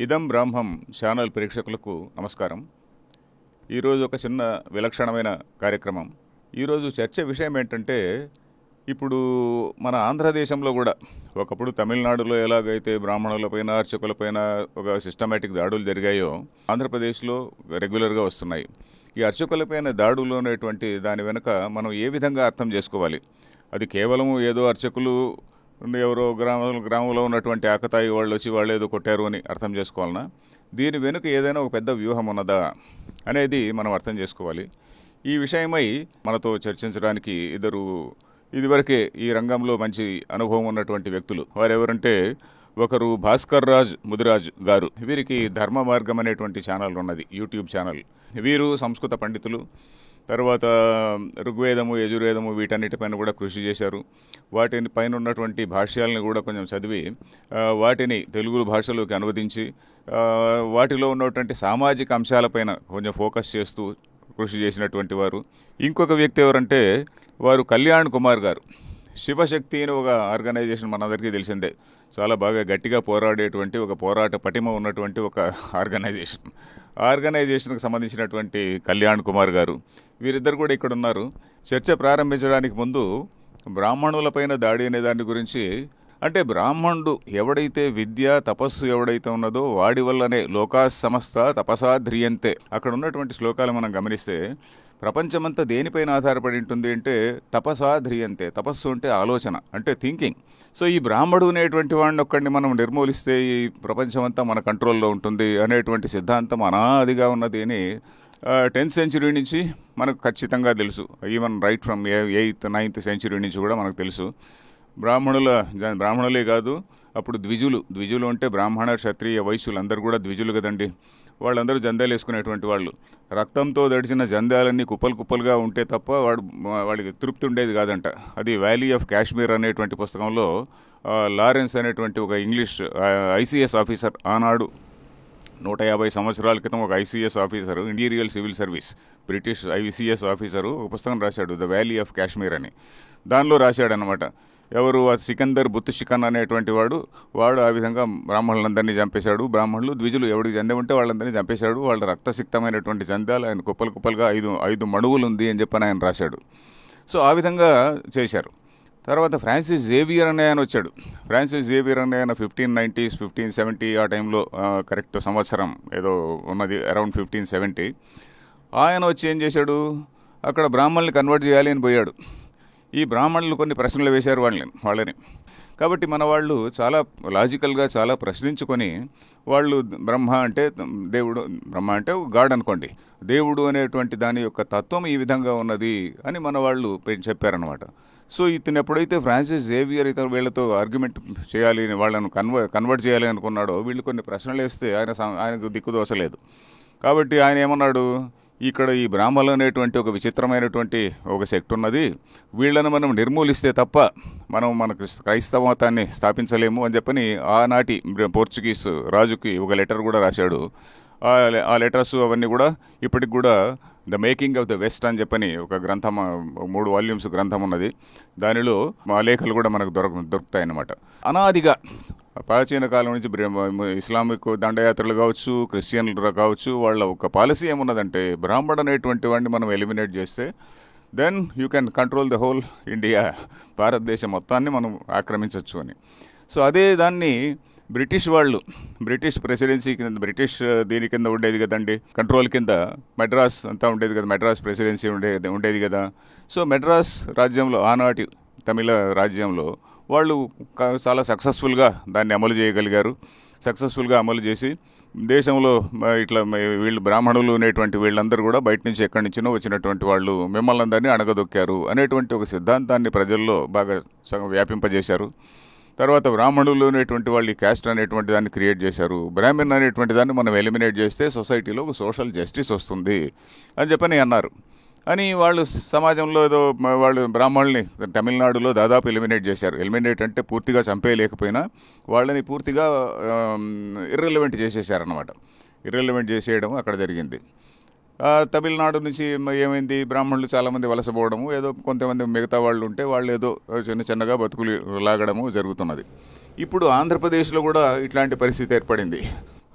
ఇదం బ్రాహ్మం ఛానల్ ప్రేక్షకులకు నమస్కారం. ఈరోజు ఒక చిన్న విలక్షణమైన కార్యక్రమం. ఈరోజు చర్చ విషయం ఏంటంటే, ఇప్పుడు మన ఆంధ్రదేశంలో కూడా ఒకప్పుడు తమిళనాడులో ఎలాగైతే బ్రాహ్మణులపైన అర్చకులపైన ఒక సిస్టమేటిక్ దాడులు జరిగాయో, ఆంధ్రప్రదేశ్లో రెగ్యులర్గా వస్తున్నాయి. ఈ అర్చకులపైన దాడులు అనేటువంటి దాని వెనుక మనం ఏ విధంగా అర్థం చేసుకోవాలి? అది కేవలం ఏదో అర్చకులు ఎవరో గ్రామంలో ఉన్నటువంటి ఆకతాయి వాళ్ళు వచ్చి వాళ్ళు ఏదో కొట్టారు అని అర్థం చేసుకోవాలన్నా, దీని వెనుక ఏదైనా ఒక పెద్ద వ్యూహం ఉన్నదా అనేది మనం అర్థం చేసుకోవాలి. ఈ విషయమై మనతో చర్చించడానికి ఇదివరకే ఈ రంగంలో మంచి అనుభవం ఉన్నటువంటి వ్యక్తులు. వారెవరంటే, ఒకరు భాస్కర్ రాజ్ ముదిరాజ్ గారు. వీరికి ధర్మ మార్గం అనేటువంటి ఛానల్ ఉన్నది, యూట్యూబ్ ఛానల్. వీరు సంస్కృత పండితులు. తర్వాత ఋగ్వేదము, యజుర్వేదము వీటన్నిటిపైన కూడా కృషి చేశారు. వాటిని పైన ఉన్నటువంటి భాష్యాలను కూడా కొంచెం చదివి వాటిని తెలుగు భాషలోకి అనువదించి వాటిలో ఉన్నటువంటి సామాజిక అంశాలపైన కొంచెం ఫోకస్ చేస్తూ కృషి చేసినటువంటి వారు. ఇంకొక వ్యక్తి ఎవరంటే, వారు కళ్యాణ్ కుమార్ గారు. శివశక్తి అని ఒక ఆర్గనైజేషన్ మనందరికీ తెలిసిందే. చాలా బాగా గట్టిగా పోరాడేటువంటి, ఒక పోరాట పటిమ ఉన్నటువంటి ఒక ఆర్గనైజేషన్కి సంబంధించినటువంటి కళ్యాణ్ కుమార్ గారు. వీరిద్దరు కూడా ఇక్కడ ఉన్నారు. చర్చ ప్రారంభించడానికి ముందు బ్రాహ్మణులపైన దాడి అనే దాని గురించి, అంటే బ్రాహ్మణుడు ఎవడైతే విద్య తపస్సు ఎవడైతే ఉన్నదో వాడి వల్లనే లోకా సమస్త తపసా ధ్రియంతే. అక్కడ ఉన్నటువంటి శ్లోకాలు మనం గమనిస్తే, ప్రపంచమంతా దేనిపైన ఆధారపడి ఉంటుంది అంటే తపసా ధ్రియంతే. తపస్సు అంటే ఆలోచన, అంటే థింకింగ్. సో ఈ బ్రాహ్మడు అనేటువంటి వాడిని ఒక్కడిని మనం నిర్మూలిస్తే ఈ ప్రపంచమంతా మన కంట్రోల్లో ఉంటుంది అనేటువంటి సిద్ధాంతం అనాదిగా ఉన్నది అని 10th సెంచురీ నుంచి మనకు ఖచ్చితంగా తెలుసు. Even right from 8th 9th century నుంచి కూడా మనకు తెలుసు. బ్రాహ్మణులే కాదు, అప్పుడు ద్విజులు అంటే బ్రాహ్మణ క్షత్రియ వైశ్యులు అందరూ కూడా ద్విజులు కదండి. వాళ్ళందరూ జందాలు వేసుకునేటువంటి వాళ్ళు. రక్తంతో దడిచిన జందాలన్నీ కుప్పలుగా ఉంటే తప్ప వాడికి తృప్తి ఉండేది కాదంట. అది వ్యాలీ ఆఫ్ కాశ్మీర్ అనేటువంటి పుస్తకంలో లారెన్స్ అనేటువంటి ఒక ఇంగ్లీష్ ఐసీఎస్ ఆఫీసర్, ఆనాడు 150 సంవత్సరాల క్రితం ఒక ICS officer, interior civil service British ICS officer ఒక పుస్తకం రాశాడు, ద వ్యాలీ ఆఫ్ కాశ్మీర్ అని. దానిలో రాశాడనమాట. ఎవరు? సికందర్ బుత్ షికన్ అనేటువంటి వాడు ఆ విధంగా బ్రాహ్మణులందరినీ చంపేశాడు. బ్రాహ్మణులు ద్విజులు ఎవరికి జందె ఉంటే వాళ్ళందరినీ చంపేశాడు. వాళ్ళ రక్తసిక్తమైనటువంటి జందాలు ఆయన కుప్పలుగా 5 మడుగులు ఉంది అని చెప్పని ఆయన రాశాడు. సో ఆ విధంగా చేశారు. తర్వాత ఫ్రాన్సిస్ జేవియర్ అనే ఆయన వచ్చాడు. ఫ్రాన్సిస్ జేవియర్ అనే ఆయన 1590s 1570 ఆ టైంలో, కరెక్ట్ సంవత్సరం ఏదో ఉన్నది, అరౌండ్ 1570. ఆయన వచ్చి ఏం చేశాడు, అక్కడ బ్రాహ్మణుల్ని కన్వర్ట్ చేయాలి అని పోయాడు. ఈ బ్రాహ్మణులు కొన్ని ప్రశ్నలు వేశారు వాళ్ళని. కాబట్టి మన వాళ్ళు చాలా లాజికల్గా చాలా ప్రశ్నించుకొని, వాళ్ళు బ్రహ్మ అంటే గాడ్ అనుకోండి, దేవుడు అనేటువంటి దాని యొక్క తత్వం ఈ విధంగా ఉన్నది అని మన వాళ్ళు చెప్పారనమాట. సో ఇతను ఎప్పుడైతే ఫ్రాన్సిస్ జేవియర్ వీళ్ళతో ఆర్గ్యుమెంట్ చేయాలి, వాళ్ళను కన్వర్ట్ చేయాలి అనుకున్నాడో, వీళ్ళు కొన్ని ప్రశ్నలు వేస్తే ఆయనకు దిక్కుదోసలేదు. కాబట్టి ఆయన ఏమన్నాడు, ఇక్కడ ఈ బ్రాహ్మణులు అనేటువంటి ఒక విచిత్రమైనటువంటి ఒక సెక్ట్ ఉన్నది, వీళ్ళని మనం నిర్మూలిస్తే తప్ప మన క్రైస్తవ మతాన్ని స్థాపించలేము అని చెప్పని ఆనాటి పోర్చుగీస్ రాజుకి ఒక లెటర్ కూడా రాశాడు. ఆ లెటర్స్ అవన్నీ కూడా ఇప్పటికి కూడా the making of the west అని చెప్పని ఒక గ్రంథం, 3 వాల్యూమ్స్ గ్రంథం ఉన్నది. దానిలో మా లేఖలు కూడా మనకు దొరుకుతాయి అన్నమాట. అనాదిగా ప్రాచీన కాలం నుంచి ఇస్లామిక్ దండయాత్రలు కావచ్చు, క్రిస్టియన్లు కావచ్చు, వాళ్ళ ఒక పాలసీ ఏమున్నదంటే, బ్రాహ్మణుడు అనేటువంటి వాడిని మనం ఎలిమినేట్ చేస్తే then you can control the whole India, భారతదేశం మొత్తాన్ని మనం ఆక్రమించవచ్చు అని. సో అదే దాన్ని బ్రిటిష్ ప్రెసిడెన్సీ కింద, బ్రిటిష్ దీని కింద ఉండేది కదండి, కంట్రోల్ కింద మెడ్రాస్ అంతా ఉండేది కదా, మెడ్రాస్ ప్రెసిడెన్సీ ఉండేది కదా. సో మెడ్రాస్ రాజ్యంలో, ఆనాటి తమిళ రాజ్యంలో వాళ్ళు చాలా సక్సెస్ఫుల్గా దాన్ని అమలు చేయగలిగారు. సక్సెస్ఫుల్గా అమలు చేసి దేశంలో ఇట్లా వీళ్ళు బ్రాహ్మణులు అనేటువంటి వీళ్ళందరూ కూడా బయట నుంచి ఎక్కడి నుంచినో వచ్చినటువంటి వాళ్ళు మిమ్మల్ని అందరినీ అణగదొక్కారు అనేటువంటి ఒక సిద్ధాంతాన్ని ప్రజల్లో బాగా వ్యాపింపజేశారు. తర్వాత బ్రాహ్మణులు అనేటువంటి వాళ్ళు ఈ క్యాస్ట్ అనేటువంటి దాన్ని క్రియేట్ చేశారు. బ్రాహ్మణ్ అనేటువంటి దాన్ని మనం ఎలిమినేట్ చేస్తే సొసైటీలో ఒక సోషల్ జస్టిస్ వస్తుంది అని చెప్పని అన్నారు. అని వాళ్ళు సమాజంలో ఏదో వాళ్ళు బ్రాహ్మణుల్ని తమిళనాడులో దాదాపు ఎలిమినేట్ చేశారు. ఎలిమినేట్ అంటే పూర్తిగా చంపేయలేకపోయినా వాళ్ళని పూర్తిగా ఇర్రెలవెంట్ చేసేసారన్నమాట. ఇర్రెలవెంట్ చేసేయడం అక్కడ జరిగింది. తమిళనాడు నుంచి ఏమైంది, బ్రాహ్మణులు చాలామంది వలసపోవడము, ఏదో కొంతమంది మిగతా వాళ్ళు ఉంటే వాళ్ళు ఏదో చిన్నగా బతుకులు లాగడము జరుగుతున్నది. ఇప్పుడు ఆంధ్రప్రదేశ్లో కూడా ఇట్లాంటి పరిస్థితి ఏర్పడింది.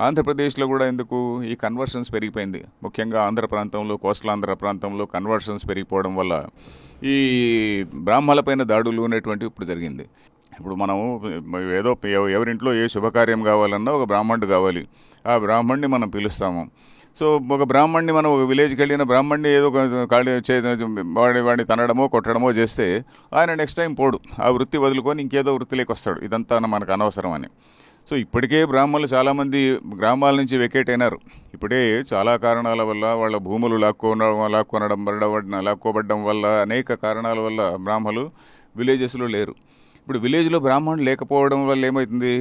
ఆంధ్రప్రదేశ్లో కూడా ఎందుకు ఈ కన్వర్షన్స్ పెరిగిపోయింది. ముఖ్యంగా ఆంధ్ర ప్రాంతంలో, కోస్టల్ ఆంధ్ర ప్రాంతంలో కన్వర్షన్స్ పెరిగిపోవడం వల్ల ఈ బ్రాహ్మణులపైన దాడులు అనేటువంటివి ఇప్పుడు జరిగింది. ఇప్పుడు మనము ఏదో ఎవరింట్లో ఏ శుభకార్యం కావాలన్నా ఒక బ్రాహ్మణుడు కావాలి. ఆ బ్రాహ్మణ్ణి మనం పిలుస్తాము. సో ఒక బ్రాహ్మణ్ణి మనం ఒక విలేజ్కి వెళ్ళిన బ్రాహ్మణ్ణి ఏదో వాడిని తనడమో కొట్టడమో చేస్తే ఆయన నెక్స్ట్ టైం పోడు, ఆ వృత్తి వదులుకొని ఇంకేదో వృత్తిలోకి వస్తాడు. ఇదంతా మనకు అనవసరం అని. సో ఇప్పటికే బ్రాహ్మణులు చాలామంది గ్రామాల నుంచి వెకేట్ అయినారు. ఇప్పుడే చాలా కారణాల వల్ల వాళ్ళ భూములు లాక్కోబడడం వల్ల, అనేక కారణాల వల్ల బ్రాహ్మణులు విలేజెస్లో లేరు. ఇప్పుడు విలేజ్లో బ్రాహ్మణులు లేకపోవడం వల్ల ఏమవుతుంది,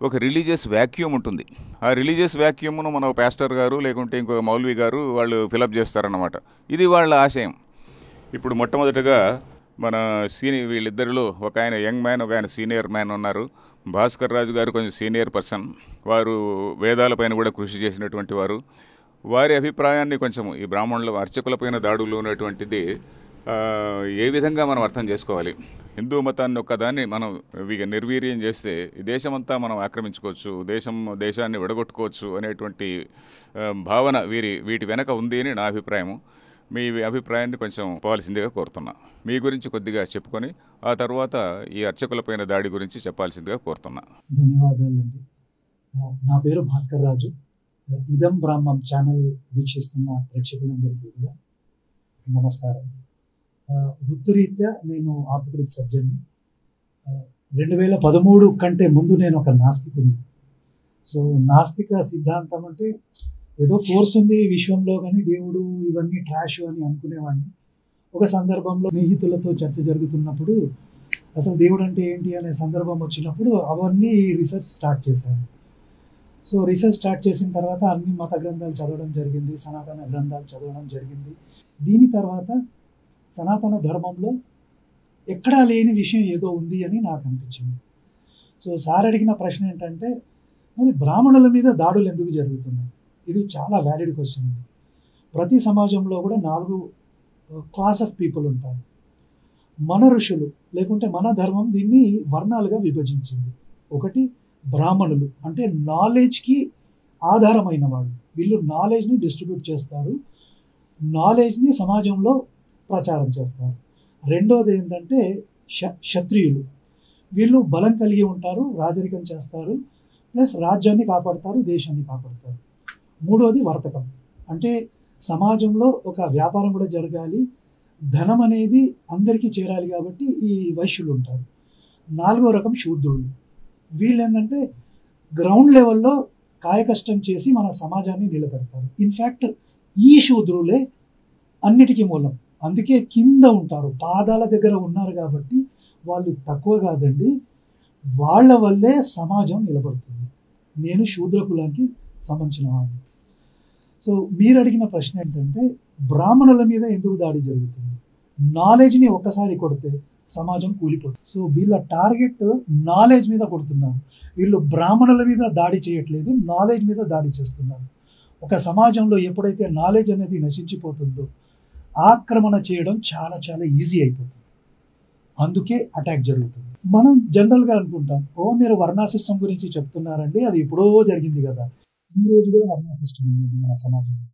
ఒక రిలీజియస్ వ్యాక్యూమ్ ఉంటుంది. ఆ రిలీజియస్ వ్యాక్యూమ్ను మన పాస్టర్ గారు లేకుంటే ఇంకొక మౌల్వీ గారు వాళ్ళు ఫిలప్ చేస్తారన్నమాట. ఇది వాళ్ళ ఆశయం. ఇప్పుడు మొట్టమొదటిగా మన వీళ్ళిద్దరిలో ఒక ఆయన యంగ్ మ్యాన్, ఒక ఆయన సీనియర్ మ్యాన్ ఉన్నారు. భాస్కర్ రాజు గారు కొంచెం సీనియర్ పర్సన్. వారు వేదాలపైన కూడా కృషి చేసినటువంటి వారు. వారి అభిప్రాయాన్ని కొంచెం ఈ బ్రాహ్మణుల అర్చకులపైన దాడులు ఉన్నటువంటిది ఏ విధంగా మనం అర్థం చేసుకోవాలి. హిందూ మతాన్ని ఒక్కదాన్ని మనం నిర్వీర్యం చేస్తే ఈ దేశమంతా మనం ఆక్రమించుకోవచ్చు, దేశాన్ని విడగొట్టుకోవచ్చు అనేటువంటి భావన వీటి వెనక ఉంది అని నా అభిప్రాయము. మీ అభిప్రాయాన్ని కొంచెం పోవాల్సిందిగా కోరుతున్నా. మీ గురించి కొద్దిగా చెప్పుకొని ఆ తర్వాత ఈ అర్చకులపైన దాడి గురించి చెప్పాల్సిందిగా కోరుతున్నా. ధన్యవాదాలండి. నా పేరు భాస్కర్ రాజు. ఇదం బ్రాహ్మం ఛానల్ వీక్షిస్తున్న ప్రేక్షకులందరికీ కూడా నమస్కారం. వృత్తిరీత్యా నేను ఆర్థోపెడిక్ సర్జన్ని. 2013 కంటే ముందు నేను ఒక నాస్తికుడిని. సో నాస్తిక సిద్ధాంతం అంటే ఏదో ఫోర్స్ ఉంది విశ్వంలో, కానీ దేవుడు ఇవన్నీ ట్రాష్ అని అనుకునేవాడిని. ఒక సందర్భంలో స్నేహితులతో చర్చ జరుగుతున్నప్పుడు అసలు దేవుడు అంటే ఏంటి అనే సందర్భం వచ్చినప్పుడు అవన్నీ రీసెర్చ్ స్టార్ట్ చేశాను. సో రీసెర్చ్ స్టార్ట్ చేసిన తర్వాత అన్ని మత గ్రంథాలు చదవడం జరిగింది, సనాతన గ్రంథాలు చదవడం జరిగింది. దీని తర్వాత సనాతన ధర్మంలో ఎక్కడా లేని విషయం ఏదో ఉంది అని నాకు అనిపించింది. సో సార్ అడిగిన ప్రశ్న ఏంటంటే, మరి బ్రాహ్మణుల మీద దాడులు ఎందుకు జరుగుతున్నాయి? ఇది చాలా వ్యాలిడ్ క్వశ్చన్ ఉంది. ప్రతి సమాజంలో కూడా 4 క్లాస్ ఆఫ్ పీపుల్ ఉంటారు. మన ఋషులు లేకుంటే మన ధర్మం దీన్ని వర్ణాలుగా విభజించింది. ఒకటి బ్రాహ్మణులు, అంటే నాలెడ్జ్కి ఆధారమైన వాళ్ళు. వీళ్ళు నాలెడ్జ్ని డిస్ట్రిబ్యూట్ చేస్తారు, నాలెడ్జ్ని సమాజంలో ప్రచారం చేస్తారు. రెండోది ఏంటంటే క్షత్రియులు. వీళ్ళు బలం కలిగి ఉంటారు, రాజరికం చేస్తారు, ప్లస్ రాజ్యాన్ని కాపాడతారు, దేశాన్ని కాపాడతారు. మూడోది వర్తకం, అంటే సమాజంలో ఒక వ్యాపారం కూడా జరగాలి, ధనం అనేది అందరికీ చేరాలి, కాబట్టి ఈ వైశ్యులు ఉంటారు. 4వ రకం శూద్రులు. వీళ్ళు ఏంటంటే గ్రౌండ్ లెవెల్లో కాయకష్టం చేసి మన సమాజాన్ని నిలబెడతారు. ఇన్ఫ్యాక్ట్ ఈ శూద్రులే అన్నిటికీ మూలం. అందుకే కింద ఉంటారు, పాదాల దగ్గర ఉన్నారు కాబట్టి వాళ్ళు తక్కువ కాదండి. వాళ్ళ వల్లే సమాజం నిలబడుతుంది. నేను శూద్ర కులానికి సంబంధించిన వాడిని. సో మీరు అడిగిన ప్రశ్న ఏంటంటే, బ్రాహ్మణుల మీద ఎందుకు దాడి జరుగుతుంది? నాలెడ్జ్ని ఒక్కసారి కొడితే సమాజం కూలిపోతుంది. సో వీళ్ళ టార్గెట్ నాలెడ్జ్ మీద కొడుతున్నారు. వీళ్ళు బ్రాహ్మణుల మీద దాడి చేయట్లేదు, నాలెడ్జ్ మీద దాడి చేస్తున్నారు. ఒక సమాజంలో ఎప్పుడైతే నాలెడ్జ్ అనేది నశించిపోతుందో ఆక్రమణ చేయడం చాలా చాలా ఈజీ అయిపోతుంది. అందుకే అటాక్ జరుగుతుంది. మనం జనరల్గా అనుకుంటాం, మీరు వర్ణా సిస్టమ్ గురించి చెప్తున్నారండి, అది ఎప్పుడో జరిగింది కదా. ఈ రోజు కూడా వర్ణా సిస్టమ్ ఉంది మన సమాజంలో.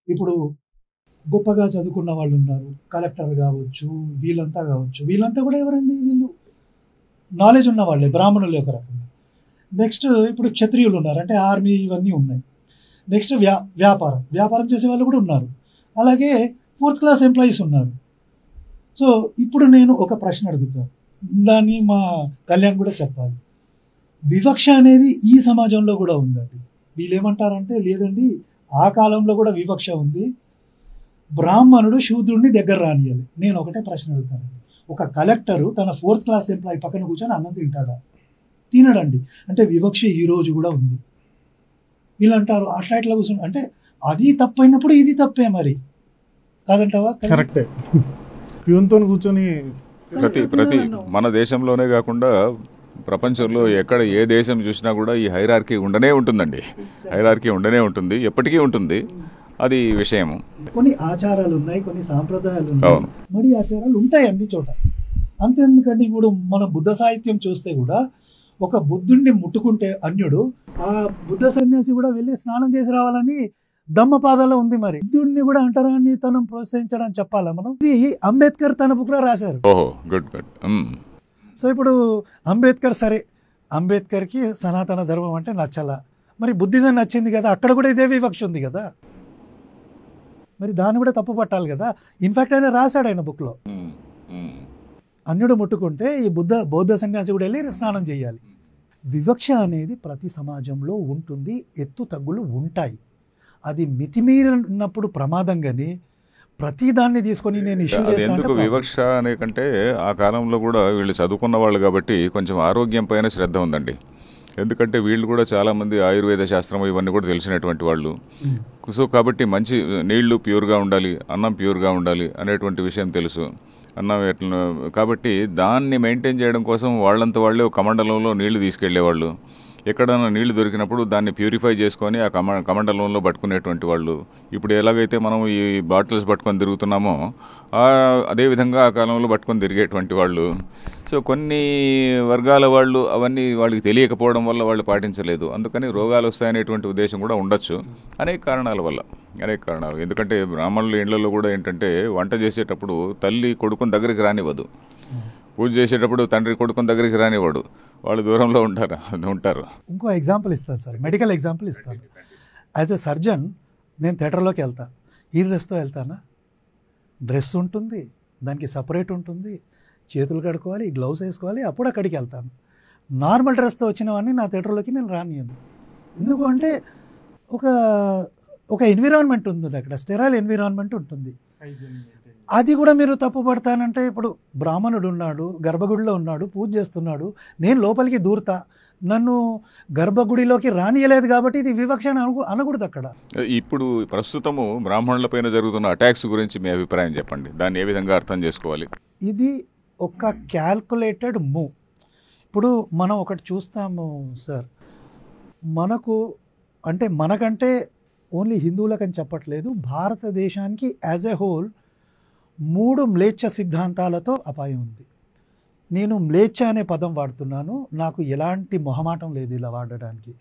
ఇప్పుడు గొప్పగా చదువుకున్న వాళ్ళు ఉన్నారు, కలెక్టర్ కావచ్చు, వీళ్ళంతా కావచ్చు. వీళ్ళంతా కూడా ఎవరండి? వీళ్ళు నాలెడ్జ్ ఉన్న వాళ్ళే, బ్రాహ్మణులు ఒక రకంగా. నెక్స్ట్ ఇప్పుడు క్షత్రియులు ఉన్నారు, అంటే ఆర్మీ ఇవన్నీ ఉన్నాయి. నెక్స్ట్ వ్యాపారం చేసే వాళ్ళు కూడా ఉన్నారు. అలాగే 4th క్లాస్ ఎంప్లాయీస్ ఉన్నారు. సో ఇప్పుడు నేను ఒక ప్రశ్న అడుగుతాను, దాన్ని మా కళ్యాణ్ కూడా చెప్పాలి. వివక్ష అనేది ఈ సమాజంలో కూడా ఉందండి. వీళ్ళు ఏమంటారంటే, లేదండి ఆ కాలంలో కూడా వివక్ష ఉంది, బ్రాహ్మణుడు శూద్రుడిని దగ్గర రానియాలి. నేను ఒకటే ప్రశ్న అడుగుతాను, ఒక కలెక్టరు తన 4th క్లాస్ ఎంప్లాయీ పక్కన కూర్చొని అన్నం తింటాడా? తినడండి. అంటే వివక్ష ఈ రోజు కూడా ఉంది. వీళ్ళు అంటారు అట్లా ఇట్లా కూర్చొని, అంటే అది తప్పైనప్పుడు ఇది తప్పే మరి, కాదంటావా? కరెక్టే. ప్యూన్తో కూర్చొని ప్రతి మన దేశంలోనే కాకుండా ప్రపంచంలో ఎక్కడ ఏ దేశం చూసినా కూడా ఈ హైరార్కీ ఉండనే ఉంటుందండి. హైరార్కీ ఉండనే ఉంటుంది, ఎప్పటికీ ఉంటుంది. అది విషయము. కొన్ని ఆచారాలు ఉన్నాయి, కొన్ని సాంప్రదాయాలు ఉన్నాయి, మడి ఆచారాలు ఉంటాయి అన్ని చోట. అంతేందుకంటే ఇప్పుడు మన బుద్ధ సాహిత్యం చూస్తే కూడా ఒక బుద్ధుడిని ముట్టుకుంటే అన్యుడు, ఆ బుద్ధ సన్యాసి కూడా వెళ్ళి స్నానం చేసి రావాలని ధమ్మపాదాలో ఉంది. మరి బుద్ధుడిని కూడా అంటరానితనం ప్రోత్సహించడానికి చెప్పాలా మనం? ఇది అంబేద్కర్ తన బుక్ లో రాశారు. ఓహో, గుడ్ గుడ్. సో ఇప్పుడు అంబేద్కర్, సరే అంబేద్కర్కి సనాతన ధర్మం అంటే నచ్చలా, మరి బుద్ధిజం నచ్చింది కదా, అక్కడ కూడా ఇదే వివక్ష ఉంది కదా, మరి దాన్ని కూడా తప్పు పట్టాలి కదా. ఇన్ఫాక్ట్ ఆయన రాశాడు ఆయన బుక్లో, అన్యుడు ముట్టుకుంటే ఈ బౌద్ధ సన్యాసి కూడా వెళ్ళి స్నానం చేయాలి. వివక్ష అనేది ప్రతి సమాజంలో ఉంటుంది, ఎత్తు తగ్గులు ఉంటాయి. అది మితిమీరినప్పుడు ప్రమాదం, కానీ ప్రతి దాన్ని తీసుకొని నేను ఇష్యూ ఎందుకు వివక్ష అనే కంటే ఆ కాలంలో కూడా వీళ్ళు చదువుకున్న వాళ్ళు కాబట్టి కొంచెం ఆరోగ్యం పైన శ్రద్ధ ఉందండి. ఎందుకంటే వీళ్ళు కూడా చాలామంది ఆయుర్వేద శాస్త్రం ఇవన్నీ కూడా తెలిసినటువంటి వాళ్ళు. సో కాబట్టి మంచి నీళ్లు ప్యూర్గా ఉండాలి, అన్నం ప్యూర్గా ఉండాలి అనేటువంటి విషయం తెలుసు. అన్నం ఎట్లా కాబట్టి దాన్ని మెయింటైన్ చేయడం కోసం వాళ్ళంతా వాళ్ళే ఒక కమండలంలో నీళ్లు తీసుకెళ్లేవాళ్ళు. ఎక్కడైనా నీళ్లు దొరికినప్పుడు దాన్ని ప్యూరిఫై చేసుకొని ఆ కమండలంలో పట్టుకునేటువంటి వాళ్ళు. ఇప్పుడు ఎలాగైతే మనం ఈ బాటిల్స్ పట్టుకొని తిరుగుతున్నామో అదేవిధంగా ఆ కాలంలో పట్టుకొని తిరిగేటువంటి వాళ్ళు. సో కొన్ని వర్గాల వాళ్ళు అవన్నీ వాళ్ళకి తెలియకపోవడం వల్ల వాళ్ళు పాటించలేదు, అందుకని రోగాలు వస్తాయనేటువంటి ఉద్దేశం కూడా ఉండొచ్చు. అనేక కారణాల వల్ల, అనేక కారణాలు. ఎందుకంటే బ్రాహ్మణుల ఇళ్లలో కూడా ఏంటంటే వంట చేసేటప్పుడు తల్లి కొడుకుని దగ్గరికి రానివ్వదు, పూజ చేసేటప్పుడు తండ్రి కొడుకుని దగ్గరికి రానివ్వడు, వాళ్ళు దూరంలో ఉంటారు. ఇంకో ఎగ్జాంపుల్ ఇస్తాను సార్, మెడికల్ ఎగ్జాంపుల్ ఇస్తాను. యాజ్ ఎ సర్జన్ నేను థియేటర్లోకి వెళ్తా, ఈ డ్రెస్తో వెళ్తానా? డ్రెస్ ఉంటుంది, దానికి సపరేట్ ఉంటుంది, చేతులు కడుక్కోవాలి, గ్లౌస్ వేసుకోవాలి, అప్పుడు అక్కడికి వెళ్తాను. నార్మల్ డ్రెస్తో వచ్చినవన్నీ నా థియేటర్లోకి నేను రానియను. ఎందుకు అంటే ఒక ఎన్విరాన్మెంట్ ఉంటుంది అక్కడ, స్టెరైల్ ఎన్విరాన్మెంట్ ఉంటుంది. అది కూడా మీరు తప్పు పడతానంటే, ఇప్పుడు బ్రాహ్మణుడు ఉన్నాడు, గర్భగుడిలో ఉన్నాడు, పూజ చేస్తున్నాడు, నేను లోపలికి దూరతా, నన్ను గర్భగుడిలోకి రానియలేదు కాబట్టి ఇది వివక్ష అనకూడదు అక్కడ. ఇప్పుడు ప్రస్తుతము బ్రాహ్మణుల పైన జరుగుతున్న అటాక్స్ గురించి మీ అభిప్రాయం చెప్పండి, దాన్ని ఏ విధంగా అర్థం చేసుకోవాలి? ఇది ఒక క్యాల్కులేటెడ్ మూవ్. ఇప్పుడు మనం ఒకటి చూస్తాము సార్, మనకంటే ఓన్లీ హిందువులకని చెప్పట్లేదు, భారతదేశానికి యాజ్ ఎ హోల్ 3 మ్లేచ్ఛ సిద్ధాంతాలతో అపాయం ఉంది. నేను మ్లేచ్ఛ అనే పదం వాడుతున్నాను, నాకు ఎలాంటి మొహమాటం లేదు ఇలా వాడడానికి.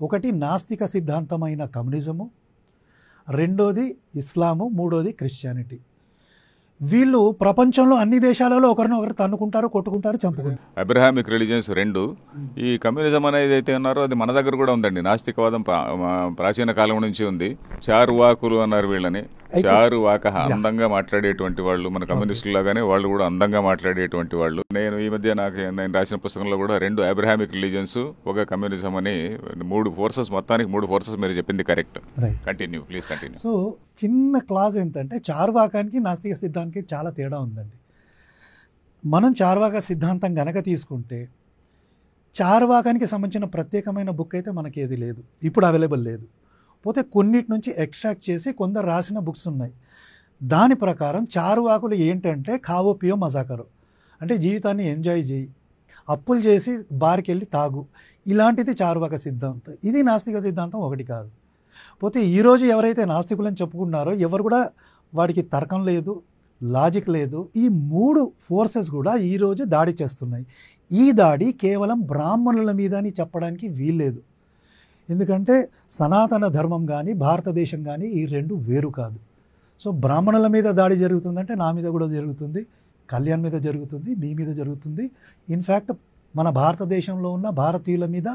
ఒకటి నాస్తిక సిద్ధాంతమైన కమ్యూనిజము, రెండోది ఇస్లాము, మూడోది క్రిస్టియానిటీ. వీళ్ళు ప్రపంచంలో అన్ని దేశాలలో ఒకరినొకరు తన్నుకుంటారు, కొట్టుకుంటారు, చంపుకుంటారు. అబ్రహామిక్ రిలీజియన్స్ రెండు. ఈ కమ్యూనిజం అనేది అయితే ఉన్నారో అది మన దగ్గర కూడా ఉందండి. నాస్తికవాదం ప్రాచీన కాలం నుంచి ఉంది. చారువాకులు అన్నారు వీళ్ళని. చారువాక, అందంగా మాట్లాడేటువంటి వాళ్ళు, మన కమ్యూనిస్టులు లాగానే వాళ్ళు కూడా అందంగా మాట్లాడేటువంటి వాళ్ళు. నేను ఈ మధ్య నేను రాసిన పుస్తకంలో కూడా 2 అబ్రహామిక్ రిలీజియన్స్, ఒక కమ్యూనిజం అని 3 ఫోర్సెస్, మొత్తానికి 3 ఫోర్సెస్. మీరు చెప్పింది correct. Continue please, continue. So చిన్న క్లాస్ ఏంటంటే, చార్వాకానికి నాస్తిక సిద్ధాంతానికి చాలా తేడా ఉందండి. మనం చార్వాక సిద్ధాంతం గనక తీసుకుంటే, చార్వాకానికి సంబంధించిన ప్రత్యేకమైన బుక్ అయితే మనకి ఏది లేదు, ఇప్పుడు అవైలబుల్ లేదు. పోతే కొన్నిటి నుంచి ఎక్స్ట్రాక్ట్ చేసి కొందరు రాసిన బుక్స్ ఉన్నాయి. దాని ప్రకారం చారువాకులు ఏంటంటే, కావో పియో మజాకరో, అంటే జీవితాన్ని ఎంజాయ్ చేయి, అప్పులు చేసి బార్కి వెళ్ళి తాగు, ఇలాంటిది చారువాక సిద్ధాంతం. ఇది నాస్తిక సిద్ధాంతం ఒకటి కాదు. పోతే ఈరోజు ఎవరైతే నాస్తికులని చెప్పుకున్నారో ఎవరు కూడా వాడికి తర్కం లేదు, లాజిక్ లేదు. ఈ 3 ఫోర్సెస్ కూడా ఈరోజు దాడి చేస్తున్నాయి. ఈ దాడి కేవలం బ్రాహ్మణుల మీద అని చెప్పడానికి వీల్లేదు. ఎందుకంటే సనాతన ధర్మం కానీ భారతదేశం కానీ ఈ 2 వేరు కాదు. సో బ్రాహ్మణుల మీద దాడి జరుగుతుందంటే నా మీద కూడా జరుగుతుంది, కళ్యాణ్ మీద జరుగుతుంది, మీ మీద జరుగుతుంది. ఇన్ఫ్యాక్ట్ మన భారతదేశంలో ఉన్న భారతీయుల మీద,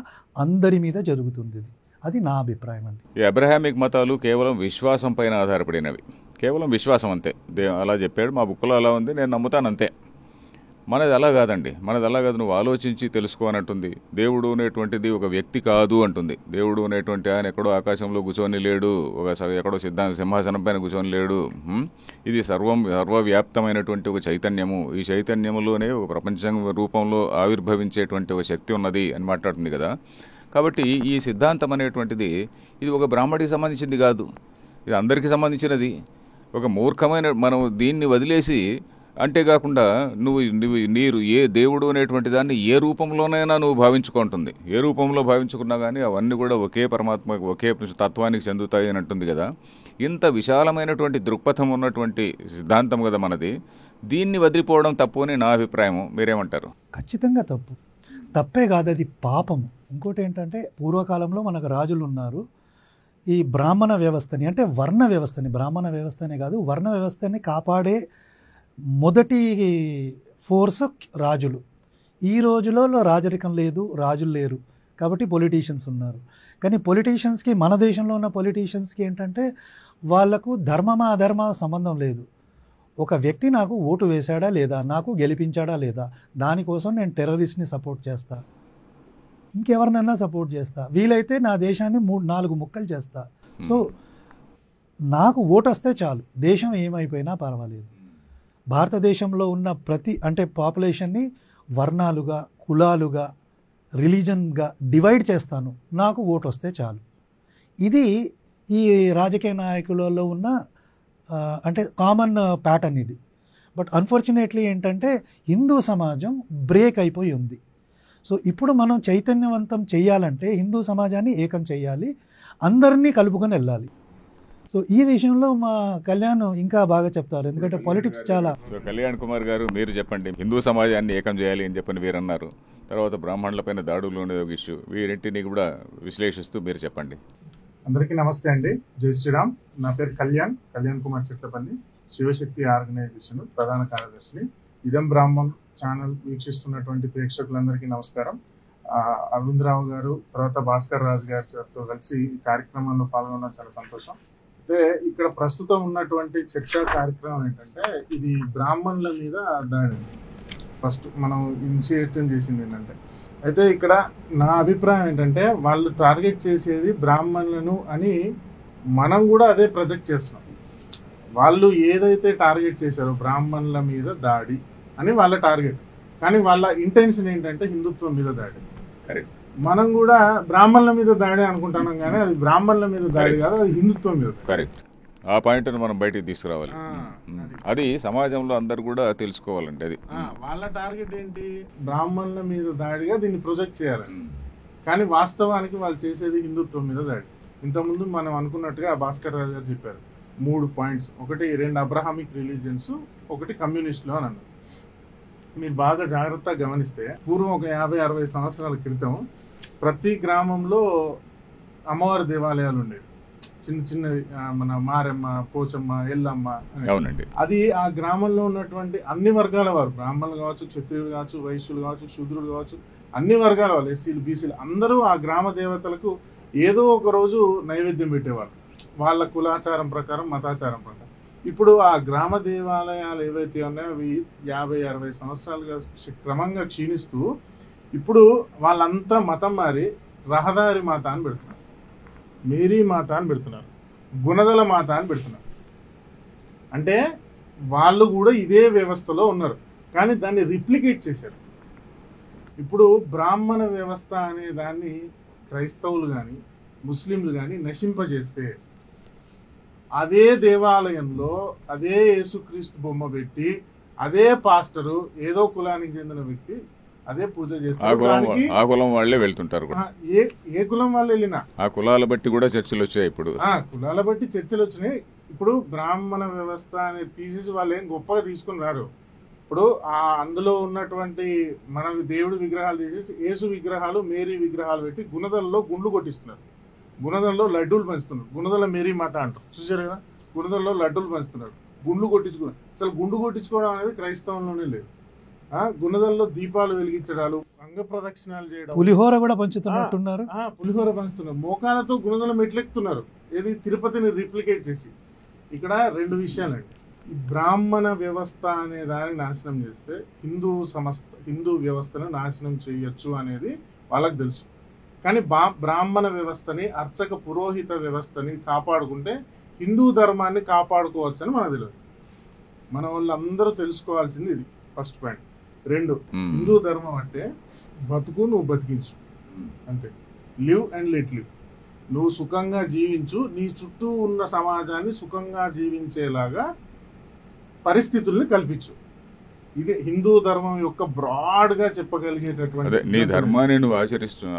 అందరి మీద జరుగుతుంది. అది నా అభిప్రాయం అండి. ఈ అబ్రహామిక్ మతాలు కేవలం విశ్వాసం పైన ఆధారపడినవి, కేవలం విశ్వాసం అంతే. అలా చెప్పాడు, మా బుక్లో అలా ఉంది, నేను నమ్ముతాను అంతే. మనది అలా కాదండి, మనది అలా కాదు. నువ్వు ఆలోచించి తెలుసుకో అన్నట్టుంది. దేవుడు అనేటువంటిది ఒక వ్యక్తి కాదు అంటుంది. దేవుడు అనేటువంటి ఆయన ఎక్కడో ఆకాశంలో కూర్చొని లేడు, ఎక్కడో సింహాసనం పైన కూర్చొని లేడు. ఇది సర్వవ్యాప్తమైనటువంటి ఒక చైతన్యము. ఈ చైతన్యములోనే ఒక ప్రపంచం రూపంలో ఆవిర్భవించేటువంటి ఒక శక్తి ఉన్నది అని మాట్లాడుతుంది కదా. కాబట్టి ఈ సిద్ధాంతం అనేటువంటిది ఇది ఒక బ్రాహ్మడికి సంబంధించింది కాదు, ఇది అందరికీ సంబంధించినది. ఒక మూర్ఖమైన మనం దీన్ని వదిలేసి, అంతేకాకుండా నీరు ఏ దేవుడు అనేటువంటి దాన్ని ఏ రూపంలోనైనా నువ్వు భావించుకుంటుంది. ఏ రూపంలో భావించుకున్నా కానీ అవన్నీ కూడా ఒకే పరమాత్మ, ఒకే తత్వానికి చెందుతాయి అని అంటుంది కదా. ఇంత విశాలమైనటువంటి దృక్పథం ఉన్నటువంటి సిద్ధాంతం కదా మనది. దీన్ని వదిలిపోవడం తప్పు అని నా అభిప్రాయం. మీరేమంటారు? ఖచ్చితంగా తప్పు. తప్పే కాదు, అది పాపము. ఇంకోటి ఏంటంటే పూర్వకాలంలో మనకు రాజులు ఉన్నారు, ఈ బ్రాహ్మణ వ్యవస్థని అంటే వర్ణ వ్యవస్థని, బ్రాహ్మణ వ్యవస్థనే కాదు వర్ణ వ్యవస్థని కాపాడే మొదటి ఫోర్స్ రాజులు. ఈ రోజులలో రాజరికం లేదు, రాజులు లేరు, కాబట్టి పొలిటీషియన్స్ ఉన్నారు. కానీ పొలిటీషియన్స్కి, మన దేశంలో ఉన్న పొలిటీషియన్స్కి ఏంటంటే వాళ్లకు ధర్మమా అధర్మ సంబంధం లేదు. ఒక వ్యక్తి నాకు ఓటు వేశాడా లేదా, నాకు గెలిపించాడా లేదా, దానికోసం నేను టెర్రరిస్ట్ని సపోర్ట్ చేస్తా, ఇంకెవరినైనా సపోర్ట్ చేస్తా, వీలైతే నా దేశాన్ని 3-4 ముక్కలు చేస్తా. సో నాకు ఓటు వస్తే చాలు, దేశం ఏమైపోయినా పర్వాలేదు. భారతదేశంలో ఉన్న అంటే పాపులేషన్ని వర్ణాలుగా, కులాలుగా, రిలీజన్గా డివైడ్ చేస్తాను, నాకు ఓటు వస్తే చాలు. ఇది ఈ రాజకీయ నాయకులలో ఉన్న అంటే కామన్ ప్యాటర్న్ ఇది. బట్ అన్ఫార్చునేట్లీ ఏంటంటే హిందూ సమాజం బ్రేక్ అయిపోయి ఉంది. సో ఇప్పుడు మనం చైతన్యవంతం చేయాలంటే హిందూ సమాజాన్ని ఏకం చేయాలి, అందరినీ కలుపుకొని వెళ్ళాలి. సో ఈ విషయంలో మా కళ్యాణ్ ఇంకా బాగా చెప్తారు, ఎందుకంటే పాలిటిక్స్ చాలా. సో కళ్యాణ్ కుమార్ గారు మీరు చెప్పండి, హిందూ సమాజాన్ని ఏకం చేయాలి అని చెప్పని వీరు అన్నారు, తర్వాత బ్రాహ్మణులపైన దాడులు ఉండేది ఒక ఇష్యూ, వీరింటిని కూడా విశ్లేషిస్తూ మీరు చెప్పండి. అందరికీ నమస్తే అండి, జై శ్రీరామ్. నా పేరు కళ్యాణ్ కుమార్ చిట్టపల్లి, శివశక్తి ఆర్గనైజేషన్ ప్రధాన కార్యదర్శిని. ఇదం బ్రాహ్మణ్ ఛానల్ వీక్షిస్తున్నటువంటి ప్రేక్షకులందరికీ నమస్కారం. అరవిందరావు గారు, తర్వాత భాస్కర్ రాజు గారితో కలిసి ఈ కార్యక్రమంలో పాల్గొనడం చాలా సంతోషం. అయితే ఇక్కడ ప్రస్తుతం ఉన్నటువంటి చర్చా కార్యక్రమం ఏంటంటే, ఇది బ్రాహ్మణుల మీద దాడి. ఫస్ట్ మనం ఇనిషియేటివ్ చేసింది ఏంటంటే, అయితే ఇక్కడ నా అభిప్రాయం ఏంటంటే వాళ్ళు టార్గెట్ చేసేది బ్రాహ్మణులను అని మనం కూడా అదే ప్రొజెక్ట్ చేస్తున్నాం. వాళ్ళు ఏదైతే టార్గెట్ చేశారో బ్రాహ్మణుల మీద దాడి అని వాళ్ళ టార్గెట్, కానీ వాళ్ళ ఇంటెన్షన్ ఏంటంటే హిందుత్వం మీద దాడి. కరెక్ట్. మనం కూడా బ్రాహ్మణుల మీద దాడి అనుకుంటున్నాం, కానీ అది బ్రాహ్మణుల మీద దాడి కాదు, అది హిందుత్వం మీద. కరెక్ట్. ఆ పాయింట్ను మనం బయటికి తీసుకురావాలి, అది సమాజంలో అందరు కూడా తెలుసుకోవాలండి. అది వాళ్ళ టార్గెట్ ఏంటి, బ్రాహ్మణుల మీద దాడిగా దీన్ని ప్రొజెక్ట్ చేయాలని, కానీ వాస్తవానికి వాళ్ళు చేసేది హిందుత్వం మీద దాడి. ఇంతకుముందు మనం అనుకున్నట్టుగా భాస్కర్ రాజు గారు చెప్పారు 3 పాయింట్స్, ఒకటి 2 అబ్రహామిక్ రిలీజియన్స్, ఒకటి కమ్యూనిస్టులు అని అన్నారు. మీరు బాగా జాగ్రత్తగా గమనిస్తే పూర్వం ఒక 50-60 సంవత్సరాల క్రితం ప్రతి గ్రామంలో అమ్మవారి దేవాలయాలు ఉండేవి, చిన్న చిన్న, మన మారెమ్మ, పోచమ్మ, ఎల్లమ్మ. అవునండి. అది ఆ గ్రామంలో ఉన్నటువంటి అన్ని వర్గాల వారు, బ్రాహ్మణులు కావచ్చు, క్షత్రియులు కావచ్చు, వైశ్యులు కావచ్చు, శూద్రులు కావచ్చు, అన్ని వర్గాల వాళ్ళు, ఎస్సీలు, బీసీలు, అందరూ ఆ గ్రామ దేవతలకు ఏదో ఒక రోజు నైవేద్యం పెట్టేవాళ్ళు, వాళ్ళ కులాచారం ప్రకారం, మతాచారం ప్రకారం. ఇప్పుడు ఆ గ్రామ దేవాలయాలు ఏవైతే ఉన్నాయో అవి 50-60 సంవత్సరాలుగా క్రమంగా క్షీణిస్తూ ఇప్పుడు వాళ్ళంతా మతం మారి రహదారి మాత అని పెడుతున్నారు, మేరీ మాత అని పెడుతున్నారు, గుణదల మాత అని పెడుతున్నారు. అంటే వాళ్ళు కూడా ఇదే వ్యవస్థలో ఉన్నారు, కానీ దాన్ని రిప్లికేట్ చేశారు. ఇప్పుడు బ్రాహ్మణ వ్యవస్థ అనే దాన్ని క్రైస్తవులు కానీ ముస్లింలు కానీ నశింపజేస్తే, అదే దేవాలయంలో అదే యేసుక్రీస్తు బొమ్మ పెట్టి అదే పాస్టరు ఏదో కులానికి చెందిన వ్యక్తి అదే పూజ చేస్తారు, ఆ కులం వాళ్ళే వెళ్తుంటారు. ఏ కులం వాళ్ళు వెళ్ళినా ఆ కులాల బట్టి కూడా చర్చలు వచ్చాయి. ఇప్పుడు కులాల బట్టి చర్చలు వచ్చినాయి. ఇప్పుడు బ్రాహ్మణ వ్యవస్థ అనేది తీసేసి వాళ్ళు ఏం గొప్పగా తీసుకుని రారు. ఇప్పుడు అందులో ఉన్నటువంటి మన దేవుడి విగ్రహాలు తీసేసి యేసు విగ్రహాలు, మేరీ విగ్రహాలు పెట్టి గుణదలలో గుండ్లు కొట్టిస్తున్నారు, గుణదలలో లడ్డూలు పంచుతున్నారు. గుణదల మేరీ మాత అంటారు, చూసారు కదా, గుణదలలో లడ్డూలు పంచుతున్నారు, గుండ్లు కొట్టించుకున్నారు. అసలు గుండు కొట్టించుకోవడం అనేది క్రైస్తవంలోనే లేదు. గుణదల్లో దీపాలు వెలిగించడాలు, అంగ ప్రదక్షిణాలు చేయడం, పులిహోర కూడా పంచుతున్నట్టున్నారు, పులిహోర పంచుతున్నారు, మోకాలతో గుణదల మెట్లెక్కుతున్నారు, ఏది తిరుపతిని రిప్లికేట్ చేసి. ఇక్కడ 2 విషయాలండి. ఈ బ్రాహ్మణ వ్యవస్థ అనే దాన్ని నాశనం చేస్తే హిందూ వ్యవస్థను నాశనం చేయొచ్చు అనేది వాళ్ళకి తెలుసు. కానీ బ్రాహ్మణ వ్యవస్థని, అర్చక పురోహిత వ్యవస్థని కాపాడుకుంటే హిందూ ధర్మాన్ని కాపాడుకోవచ్చు అని మనకు తెలియదు. మన వాళ్ళందరూ తెలుసుకోవాల్సింది ఇది ఫస్ట్ పాయింట్. 2, హిందూ ధర్మం అంటే బతుకు, నువ్వు బతికించు, అంతే. Live and let live. నువ్వు సుఖంగా జీవించు, నీ చుట్టూ ఉన్న సమాజాన్ని సుఖంగా జీవించేలాగా పరిస్థితుల్ని కల్పించు. ఇది హిందూ ధర్మం యొక్క బ్రాడ్ గా చెప్పగలిగేటటువంటి. నీ ధర్మాన్ని నువ్వు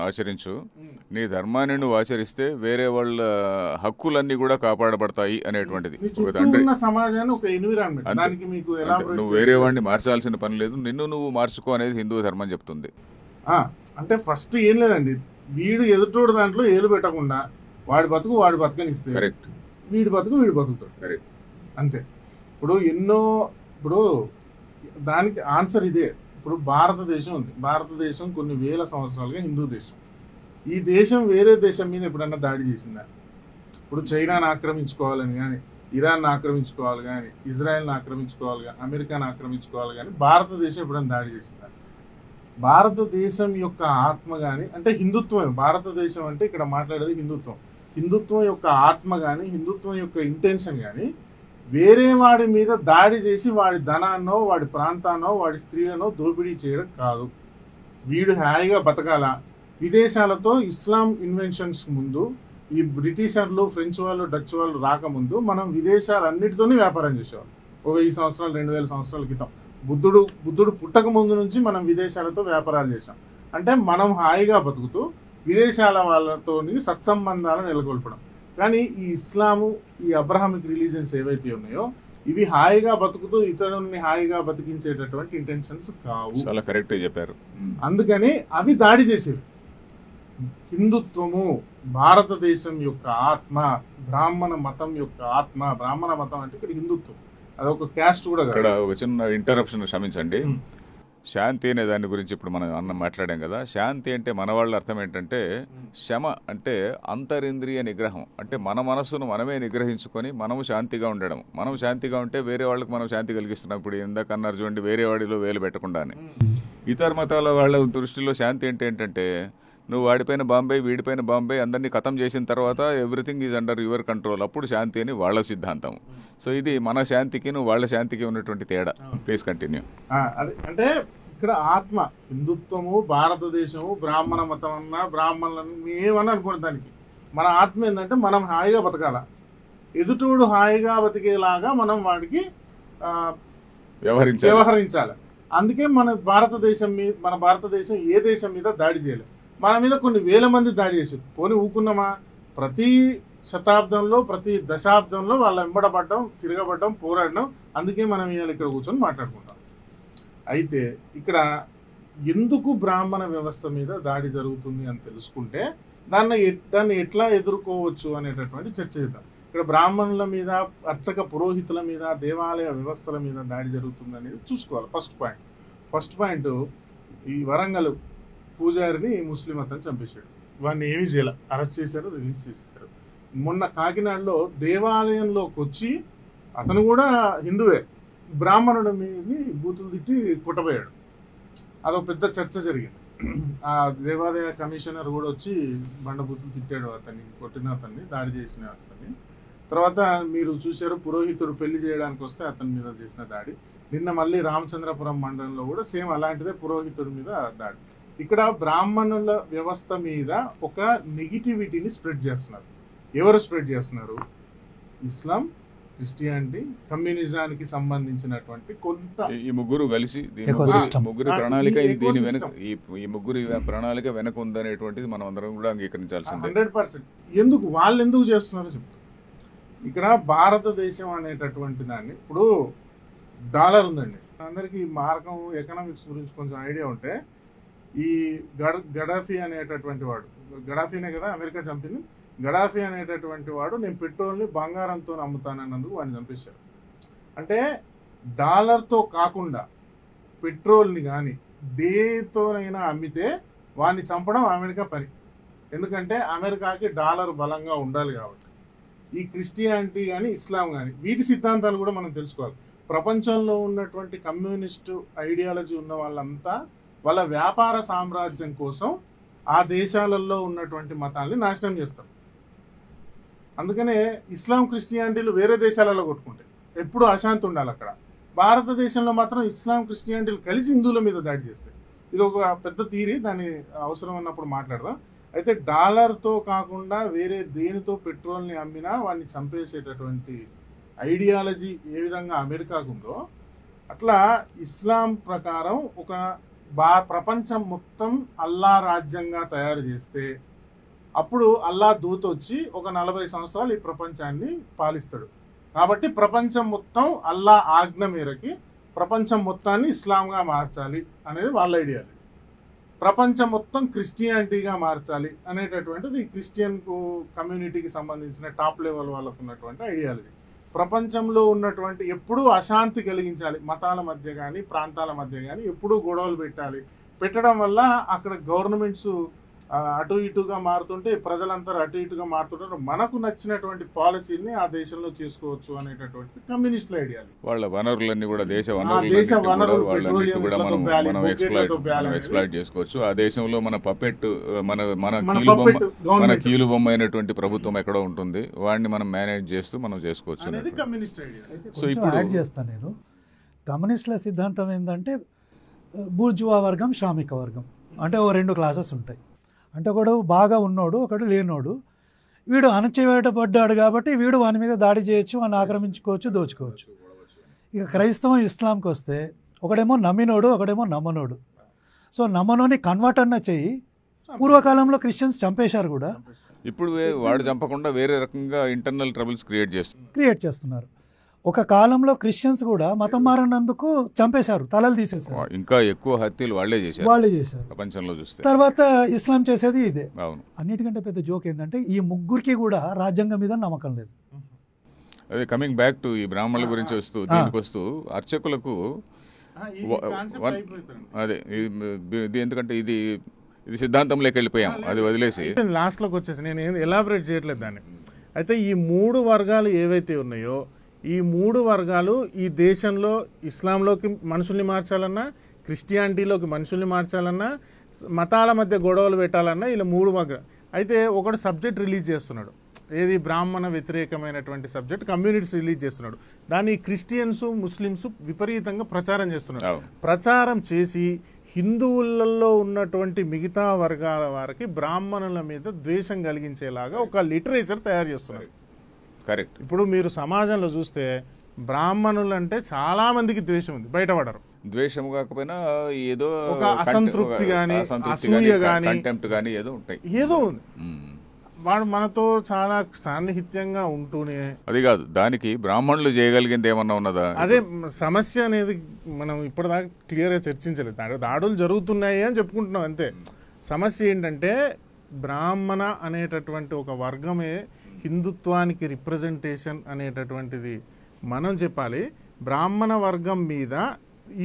ఆచరించు, నీ ధర్మాన్ని నువ్వు ఆచరిస్తే వేరే వాళ్ళ హక్కులన్నీ కూడా కాపాడబడతాయి అనేటువంటిది. సమాజాన్ని ఒక ఎన్విరాన్మెంట్, దానికి మీకు నువ్వు వేరే వాడిని మార్చాల్సిన పని లేదు, నిన్ను నువ్వు మార్చుకో అనేది హిందూ ధర్మం చెప్తుంది. అంటే ఫస్ట్ ఏం లేదండి, వీడు ఎదుటోడు దాంట్లో ఏలు పెట్టకుండా వాడి బతుకు వాడి బతకనిస్తే కరెక్ట్, వీడి బతుకు వీడి బతుకుతాడు. కరెక్ట్, అంతే. ఇప్పుడు దానికి ఆన్సర్ ఇదే. ఇప్పుడు భారతదేశం ఉంది, భారతదేశం కొన్ని వేల సంవత్సరాలుగా హిందూ దేశం. ఈ దేశం వేరే దేశం మీద ఎప్పుడన్నా దాడి చేసిందా? ఇప్పుడు చైనాను ఆక్రమించుకోవాలని కానీ, ఇరాన్ ఆక్రమించుకోవాలి కానీ, ఇజ్రాయెల్ని ఆక్రమించుకోవాలి కానీ, అమెరికాను ఆక్రమించుకోవాలి కానీ భారతదేశం ఎప్పుడన్నా దాడి చేసిందా? భారతదేశం యొక్క ఆత్మ కానీ, అంటే హిందుత్వం, భారతదేశం అంటే ఇక్కడ మాట్లాడేది హిందుత్వం, హిందుత్వం యొక్క ఆత్మ కానీ, హిందుత్వం యొక్క ఇంటెన్షన్ కానీ వేరే వాడి మీద దాడి చేసి వాడి ధనాన్నో వాడి ప్రాంతాన్నో వాడి స్త్రీలనో దోపిడీ చేయడం కాదు. వీడు హాయిగా బతకాల. విదేశాలతో ఇస్లాం ఇన్వెన్షన్స్ ముందు, ఈ బ్రిటిషర్లు, ఫ్రెంచ్ వాళ్ళు, డచ్ వాళ్ళు రాకముందు మనం విదేశాలన్నిటితోనే వ్యాపారం చేసేవాళ్ళం. 1000 సంవత్సరాలు 2000 సంవత్సరాల క్రితం బుద్ధుడు పుట్టక ముందు నుంచి మనం విదేశాలతో వ్యాపారాలు చేసాం. అంటే మనం హాయిగా బతుకుతూ విదేశాల వాళ్ళతో సత్సంబంధాలను నెలకొల్పడం. కానీ ఈ ఇస్లాము, ఈ అబ్రహామిక్ రిలీజియన్స్ ఏవైతే ఉన్నాయో ఇవి హాయిగా బతుకుతూ ఇతరుల్ని హాయిగా బతికించేటటువంటి ఇంటెన్షన్స్ కావు. చాలా కరెక్ట్ చెప్పారు. అందుకని అవి దాడి చేసేవి. హిందుత్వము భారతదేశం యొక్క ఆత్మ, బ్రాహ్మణ మతం యొక్క ఆత్మ. బ్రాహ్మణ మతం అంటే ఇక్కడ హిందుత్వం, అదొక క్యాస్ట్ కూడా. ఇక్కడ ఒక చిన్న ఇంటరప్షన్ క్షమించండి. శాంతి అనే దాని గురించి ఇప్పుడు మనం మాట్లాడాం కదా. శాంతి అంటే మన వాళ్ళ అర్థం ఏంటంటే, శమ అంటే అంతరింద్రియ నిగ్రహం. అంటే మన మనస్సును మనమే నిగ్రహించుకొని మనము శాంతిగా ఉండడం. మనం శాంతిగా ఉంటే వేరే వాళ్ళకి మనం శాంతి కలిగిస్తున్నాం. ఇప్పుడు ఇందాక అన్నారు చూడండి, వేరే వాడిలో వేలు పెట్టకుండా అని. ఇతర మతాల వాళ్ళ దృష్టిలో శాంతి అంటే ఏంటంటే, నువ్వు వాడిపైన బాంబే, వీడిపైన బాంబే, అందరినీ ఖతం చేసిన తర్వాత everything is under your control, అప్పుడు శాంతి అని వాళ్ళ సిద్ధాంతం. సో ఇది మన శాంతికి వాళ్ళ శాంతికి ఉన్నటువంటి తేడా. Please continue. అంటే ఇక్కడ ఆత్మ, హిందుత్వము, భారతదేశము, బ్రాహ్మణ మతం అన్నా, బ్రాహ్మణులను ఏమన్నా అనుకోండి, దానికి మన ఆత్మ ఏంటంటే మనం హాయిగా బతకాల, ఎదుటోడు హాయిగా బతికేలాగా మనం వాడికి వ్యవహరించాలి. అందుకే మన భారతదేశం ఏ దేశం మీద దాడి చేయలేదు. మన మీద కొన్ని వేల మంది దాడి చేశారు. పోనీ ఊకున్నామా? ప్రతి శతాబ్దంలో, ప్రతి దశాబ్దంలో వాళ్ళ వెంబడబడ్డం, తిరగబడ్డం, పోరాడడం. అందుకే మనం ఇవాళ ఇక్కడ కూర్చొని మాట్లాడుకుంటాం. అయితే ఇక్కడ ఎందుకు బ్రాహ్మణ వ్యవస్థ మీద దాడి జరుగుతుంది అని తెలుసుకుంటే దాన్ని ఎట్లా ఎదుర్కోవచ్చు అనేటటువంటి చర్చ చేద్దాం. ఇక్కడ బ్రాహ్మణుల మీద, అర్చక పురోహితుల మీద, దేవాలయ వ్యవస్థల మీద దాడి జరుగుతుంది అనేది చూసుకోవాలి. ఫస్ట్ పాయింట్ ఈ వరంగల్ పూజారిని ముస్లిం అతను చంపేశాడు. వాడిని ఏమీ చేయాల, అరెస్ట్ చేశారు, రిలీజ్ చేశారు. మొన్న కాకినాడలో దేవాలయంలోకి వచ్చి అతను కూడా హిందువే, బ్రాహ్మణుడి మీద బూతులు తిట్టి కొట్టబోయాడు. అదొక పెద్ద చర్చ జరిగింది. ఆ దేవాలయ కమిషనర్ కూడా వచ్చి బండబూతులు తిట్టాడు అతన్ని, కొట్టిన అతన్ని, దాడి చేసిన అతన్ని. తర్వాత మీరు చూశారు, పురోహితుడు పెళ్లి చేయడానికి వస్తే అతని మీద చేసిన దాడి. నిన్న మళ్ళీ రామచంద్రపురం మండలంలో కూడా సేమ్ అలాంటిదే, పురోహితుడి మీద దాడి. ఇక్కడ బ్రాహ్మణుల వ్యవస్థ మీద ఒక నెగిటివిటీని స్ప్రెడ్ చేస్తున్నారు. ఎవరు స్ప్రెడ్ చేస్తున్నారు? ఇస్లాం, క్రిస్టియానిటీ, కమ్యూనిజానికి సంబంధించినటువంటి కొంత ఈ ముగ్గురు కలిసి ముగ్గురు ప్రణాళిక, దీని వెనక ఈ ముగ్గురు ప్రణాళిక వెనక ఉందనేటువంటిది మనం అందరం కూడా అంగీకరించాల్సిందే. 100%. వాళ్ళు ఎందుకు చేస్తున్నారో చెప్తారు. ఇక్కడ భారతదేశం అనేటటువంటి దాన్ని, ఇప్పుడు డాలర్ ఉందండి, అందరికీ మార్గం ఎకనామిక్స్ గురించి కొంచెం ఐడియా ఉంటే, ఈ గడాఫీ అనేటటువంటి వాడు, గడాఫీనే కదా అమెరికా చంపింది, గడాఫీ అనేటటువంటి వాడు నేను పెట్రోల్ని బంగారంతో అమ్ముతానన్నందుకు వాడిని చంపేశాడు. అంటే డాలర్తో కాకుండా పెట్రోల్ని కానీ దేనితోనైనా అమ్మితే వాడిని చంపడం అమెరికా పని. ఎందుకంటే అమెరికాకి డాలర్ బలంగా ఉండాలి కాబట్టి. ఈ క్రిస్టియానిటీ కానీ, ఇస్లాం కానీ, వీటి సిద్ధాంతాలు కూడా మనం తెలుసుకోవాలి. ప్రపంచంలో ఉన్నటువంటి కమ్యూనిస్టు ఐడియాలజీ ఉన్న వాళ్ళంతా వాళ్ళ వ్యాపార సామ్రాజ్యం కోసం ఆ దేశాలలో ఉన్నటువంటి మతాల్ని నాశనం చేస్తారు. అందుకనే ఇస్లాం, క్రిస్టియానిటీలు వేరే దేశాలలో కొట్టుకుంటాయి, ఎప్పుడు అశాంతి ఉండాలి అక్కడ. భారతదేశంలో మాత్రం ఇస్లాం, క్రిస్టియానిటీలు కలిసి హిందువుల మీద దాడి చేస్తాయి. ఇది ఒక పెద్ద థియరీ, దాన్ని అవసరం ఉన్నప్పుడు మాట్లాడదాం. అయితే డాలర్తో కాకుండా వేరే దేనితో పెట్రోల్ని అమ్మినా వాడిని చంపేసేటటువంటి ఐడియాలజీ ఏ విధంగా అమెరికాకు ఉందో, అట్లా ఇస్లాం ప్రకారం ఒక ప్రపంచం మొత్తం అల్లా రాజ్యంగా తయారు చేస్తే అప్పుడు అల్లా దూత వచ్చి ఒక 40 సంవత్సరాలు ఈ ప్రపంచాన్ని పాలిస్తాడు. కాబట్టి ప్రపంచం మొత్తం అల్లా ఆజ్ఞ మేరకి ప్రపంచం మొత్తాన్ని ఇస్లాంగా మార్చాలి అనేది వాళ్ళ ఐడియాలజీ. ప్రపంచం మొత్తం క్రిస్టియానిటీగా మార్చాలి అనేటటువంటిది క్రిస్టియన్ కమ్యూనిటీకి సంబంధించిన టాప్ లెవెల్ వాళ్ళకు ఉన్నటువంటి ఐడియాలజీ. ప్రపంచంలో ఉన్నటువంటి ఎప్పుడూ అశాంతి కలిగించాలి, మతాల మధ్య కానీ ప్రాంతాల మధ్య కానీ ఎప్పుడూ గొడవలు పెట్టడం వల్ల అక్కడ గవర్నమెంట్స్ అటు ఇటుగా మారుతుంటే ప్రజలంతా అటు ఇటుగా మారుతుంటారు, మనకు నచ్చినటువంటి పాలసీని ఆ దేశంలో చేసుకోవచ్చు అనేటటువంటి కమ్యూనిస్టుల ఐడియాలజీ. వాళ్ళ వనరులన్నీ కూడా దేశ వనరులు మనం ఎక్స్ప్లాయిట్ చేసుకోవచ్చు. ఆ దేశంలో మన పపెట్ మన కీలు బొమ్మ అయినటువంటి ప్రభుత్వం ఎక్కడో ఉంటుంది, వాడిని మనం మేనేజ్ చేస్తూ మనం చేసుకోవచ్చు అనేది కమ్యూనిస్ట్ ఐడియా. సో ఇప్పుడు యాడ్ చేస్తాను నేను. కమ్యూనిస్టుల సిద్ధాంతం ఏంటంటే బూర్జువా వర్గం, శ్రామిక వర్గం అంటే ఓ రెండు క్లాసెస్ ఉంటాయి. అంటే ఒకడు బాగా ఉన్నోడు, ఒకడు లేనోడు. వీడు అణచివేయబడ్డాడు కాబట్టి వీడు వాని మీద దాడి చేయొచ్చు, వాడిని ఆక్రమించుకోవచ్చు, దోచుకోవచ్చు. ఇక క్రైస్తవం ఇస్లాంకి వస్తే ఒకడేమో నమ్మినోడు, ఒకడేమో నమ్మనోడు. సో నమ్మనోని కన్వర్ట్ అన్న చెయ్యి. పూర్వకాలంలో క్రిస్టియన్స్ చంపేశారు కూడా. ఇప్పుడు వాడు చంపకుండా వేరే రకంగా ఇంటర్నల్ ట్రబుల్స్ క్రియేట్ చేస్తున్నారు. ఒక కాలంలో క్రిస్టియన్స్ కూడా మతం మారినందుకు చంపేశారు, తలలు తీసేశారు. ఇంకా ఎక్కువ హత్యలు వాళ్ళే చేశారు ప్రపంచంలో చూస్తే. తర్వాత ఇస్లాం చేసేది ఇదే. అవును. అన్నిటికంటే పెద్ద జోక్ ఏంటంటే ఈ ముగ్గురికి కూడా రాజ్యాంగం మీద నమ్మకం లేదు. అదే కమింగ్ బ్యాక్ టు ఈ బ్రాహ్మణుల గురించి వస్తూ దీనికి వస్తూ అర్చకులకు అదే ఎందుకంటే ఇది సిద్ధాంతంలోకి వెళ్ళిపోయాం, అది వదిలేసి లాస్ట్లోకి వచ్చేసి నేను ఎలాబరేట్ చేయట్లేదు దాన్ని. అయితే ఈ మూడు వర్గాలు ఏవైతే ఉన్నాయో ఈ మూడు వర్గాలు ఈ దేశంలో ఇస్లాంలోకి మనుషుల్ని మార్చాలన్నా, క్రిస్టియానిటీలోకి మనుషుల్ని మార్చాలన్నా, మతాల మధ్య గొడవలు పెట్టాలన్నా ఇలా మూడు వర్గాలు. అయితే ఒకటి సబ్జెక్ట్ రిలీజ్ చేస్తున్నాడు, ఏది బ్రాహ్మణ వ్యతిరేకమైనటువంటి సబ్జెక్ట్ కమ్యూనిటీస్ రిలీజ్ చేస్తున్నాడు. దాన్ని క్రిస్టియన్స్, ముస్లిమ్స్ విపరీతంగా ప్రచారం చేస్తున్నారు. ప్రచారం చేసి హిందువులలో ఉన్నటువంటి మిగతా వర్గాల వారికి బ్రాహ్మణుల మీద ద్వేషం కలిగించేలాగా ఒక లిటరేచర్ తయారు చేస్తున్నారు. కరెక్ట్. ఇప్పుడు మీరు సమాజంలో చూస్తే బ్రాహ్మణులు అంటే చాలా మందికి ద్వేషం ఉంది, బయటపడరు. ద్వేషం కాకపోయినా ఏదో ఒక అసంతృప్తి గానీ, అసూయ గానీ, కంటెంప్ట్ గానీ ఏదో ఉంటాయి, ఏదో ఉంది. వాడు మనతో చాలా సాన్నిహిత్యంగా ఉంటూనే అది కాదు, దానికి బ్రాహ్మణులు చేయగలిగింది ఏమన్నా ఉన్నదా? అదే సమస్య అనేది మనం ఇప్పటిదాకా క్లియర్గా చర్చించలేదు. దాడులు జరుగుతున్నాయి అని చెప్పుకుంటున్నాం అంతే. సమస్య ఏంటంటే బ్రాహ్మణ అనేటటువంటి ఒక వర్గమే హిందుత్వానికి రిప్రజెంటేషన్ అనేటటువంటిది మనం చెప్పాలి. బ్రాహ్మణ వర్గం మీద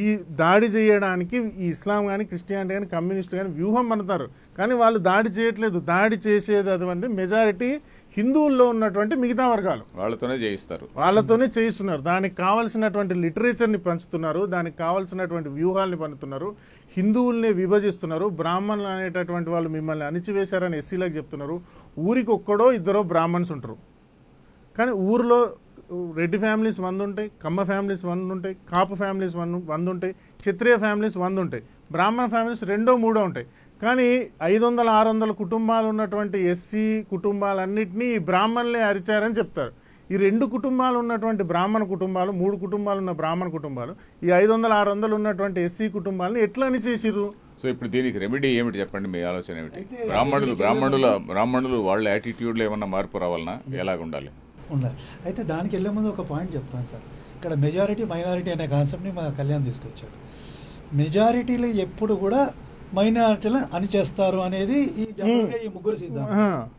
ఈ దాడి చేయడానికి ఈ ఇస్లాం కానీ, క్రిస్టియానిటీ కానీ, కమ్యూనిస్టు కానీ వ్యూహం పడతారు, కానీ వాళ్ళు దాడి చేయట్లేదు. దాడి చేసేది అటువంటి మెజారిటీ హిందువుల్లో ఉన్నటువంటి మిగతా వర్గాలు, వాళ్ళతోనే చేయిస్తున్నారు. దానికి కావాల్సినటువంటి లిటరేచర్ని పంచుతున్నారు, దానికి కావాల్సినటువంటి వ్యూహాల్ని పంచుతున్నారు, హిందువుల్ని విభజిస్తున్నారు. బ్రాహ్మణులు అనేటటువంటి వాళ్ళు మిమ్మల్ని అణిచివేశారని ఎస్సీలకు చెప్తున్నారు. ఊరికి ఒక్కడో ఇద్దరో బ్రాహ్మణ్స్ ఉంటారు, కానీ ఊరిలో రెడ్డి ఫ్యామిలీస్ 100 ఉంటాయి, కమ్మ ఫ్యామిలీస్ 100 ఉంటాయి, కాపు ఫ్యామిలీస్ 100 ఉంటాయి, క్షత్రియ ఫ్యామిలీస్ 100 ఉంటాయి, బ్రాహ్మణ ఫ్యామిలీస్ 2-3 ఉంటాయి. కానీ 500-600 కుటుంబాలు ఉన్నటువంటి ఎస్సీ కుటుంబాలన్నింటినీ బ్రాహ్మణులే అరిచారని చెప్తారు. ఈ 2 కుటుంబాలు ఉన్నటువంటి బ్రాహ్మణ కుటుంబాలు, 3 కుటుంబాలు ఉన్న బ్రాహ్మణ కుటుంబాలు ఈ 500-600 ఉన్నటువంటి ఎస్సీ కుటుంబాలను ఎట్లా అని చేసిరు? సో ఇప్పుడు దీనికి రెమెడీ ఏమిటి చెప్పండి, మీ ఆలోచన ఏమిటి? బ్రాహ్మణులు వాళ్ళ యాటిట్యూడ్లో ఏమన్నా మార్పు రావాలన్నా ఎలాగ ఉండాలి? అయితే దానికి వెళ్ళే ముందు ఒక పాయింట్ చెప్తాను సార్. ఇక్కడ మెజారిటీ మైనారిటీ అనే కాన్సెప్ట్ని మా కళ్యాణ్ తీసుకొచ్చాడు. మెజారిటీలు ఎప్పుడు కూడా మైనారిటీలను అణిచేస్తారు అనేది ఈ ముగ్గురు సిద్ధాంతం.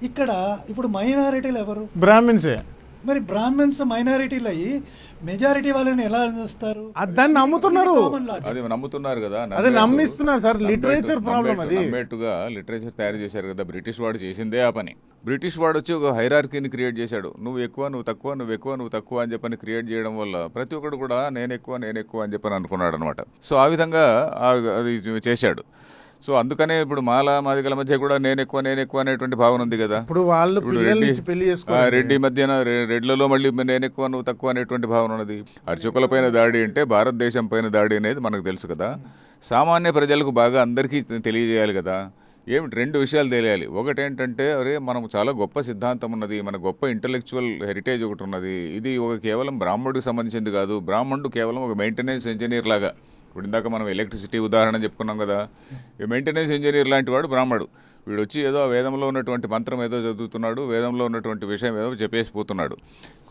ఇక్కడ ఇప్పుడు మైనారిటీలు ఎవరు? బ్రాహ్మిన్సే. మరి బ్రాహ్మిన్స్ మైనారిటీలు అయ్యి మెజారిటీ వాళ్ళని ఎలా చేస్తారు? దాన్ని నమ్ముతున్నారు, అది నమ్ముతున్నారు కదా, అదే నమ్మిస్తున్నారు సార్. లిటరేచర్ ప్రాబ్లం, అది నమ్మేట్టుగా లిటరేచర్ తయారు చేశారు కదా. బ్రిటిష్ వాడు చేసిందే ఆ పని. బ్రిటిష్ వాడు వచ్చి ఒక హైరార్కీని క్రియేట్ చేశాడు. నువ్వు ఎక్కువ, నువ్వు తక్కువ, నువ్వు ఎక్కువ, నువ్వు తక్కువ అని చెప్పని క్రియేట్ చేయడం వల్ల ప్రతి ఒక్కడు కూడా నేను ఎక్కువ అని చెప్పని అనుకున్నాడు అనమాట. సో ఆ విధంగా అది చేశాడు. సో అందుకనే ఇప్పుడు మాదిగల మధ్య కూడా నేను ఎక్కువ అనేటువంటి భావన ఉంది కదా. ఇప్పుడు వాళ్ళు రెడ్డి మధ్యన రెడ్లలో మళ్ళీ నేను ఎక్కువ నువ్వు తక్కువ అనేటువంటి భావన ఉన్నది. అర్చకుల పైన దాడి అంటే భారతదేశం పైన దాడి అనేది మనకు తెలుసు కదా. సామాన్య ప్రజలకు బాగా అందరికీ తెలియజేయాలి కదా. ఏమిటి 2 విషయాలు తెలియాలి. ఒకటేంటంటే అరే మనకు చాలా గొప్ప సిద్ధాంతం ఉన్నది, మన గొప్ప ఇంటలెక్చువల్ హెరిటేజ్ ఒకటి ఉన్నది. ఇది కేవలం బ్రాహ్మణుడికి సంబంధించింది కాదు. బ్రాహ్మణుడు కేవలం ఒక మెయింటెనెన్స్ ఇంజనీర్ లాగా ఇప్పుడు ఇందాక మనం ఎలక్ట్రిసిటీ ఉదాహరణ చెప్పుకున్నాం కదా, ఈ మెయింటెనెన్స్ ఇంజనీర్ లాంటి వాడు బ్రాహ్మడు. వీడు వచ్చి ఏదో వేదంలో ఉన్నటువంటి మంత్రం ఏదో చదువుతున్నాడు, వేదంలో ఉన్నటువంటి విషయం ఏదో చెప్పేసిపోతున్నాడు.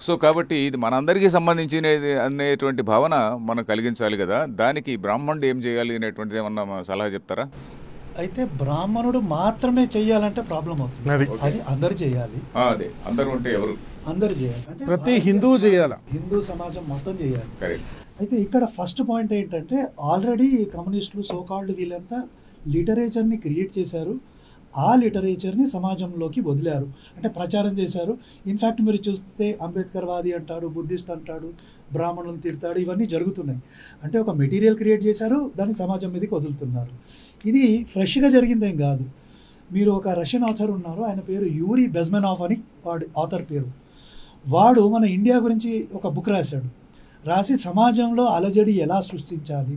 సో కాబట్టి ఇది మనందరికీ సంబంధించినది అనేటువంటి భావన మనం కలిగించాలి కదా. దానికి బ్రాహ్మణుడు ఏం చేయాలి అనేటువంటిది ఏమన్నా సలహా చెప్తారా? అయితే బ్రాహ్మణుడు మాత్రమే చెయ్యాలంటే ప్రాబ్లం అవుతుంది. అది అందరు చేయాలి. అదే అందరూ ఉంటే ఎవరు? అందరు చేయాలి. అంటే ప్రతి హిందువు చేయాలి, హిందూ సమాజం మొత్తం చేయాలి. కరెక్ట్. అయితే ఇక్కడ ఫస్ట్ పాయింట్ ఏంటంటే ఆల్రెడీ కమ్యూనిస్టులు సోకాల్డ్ వీళ్ళంతా లిటరేచర్ని క్రియేట్ చేశారు. ఆ లిటరేచర్ని సమాజంలోకి వదిలారు, అంటే ప్రచారం చేశారు. ఇన్ఫ్యాక్ట్ మీరు చూస్తే అంబేద్కర్ వాది అంటాడు, బుద్ధిస్ట్ అంటాడు, బ్రాహ్మణులను తిడతాడు, ఇవన్నీ జరుగుతున్నాయి. అంటే ఒక మెటీరియల్ క్రియేట్ చేశారు, దాన్ని సమాజం మీదకి వదులుతున్నారు. ఇది ఫ్రెష్గా జరిగిందేం కాదు. మీరు ఒక రష్యన్ ఆథర్ ఉన్నారు, ఆయన పేరు యూరీ బెజ్మెనాఫ్ అని వాడి ఆథర్ పేరు. వాడు మన ఇండియా గురించి ఒక బుక్ రాశాడు. రాసి సమాజంలో అలజడి ఎలా సృష్టించాలి,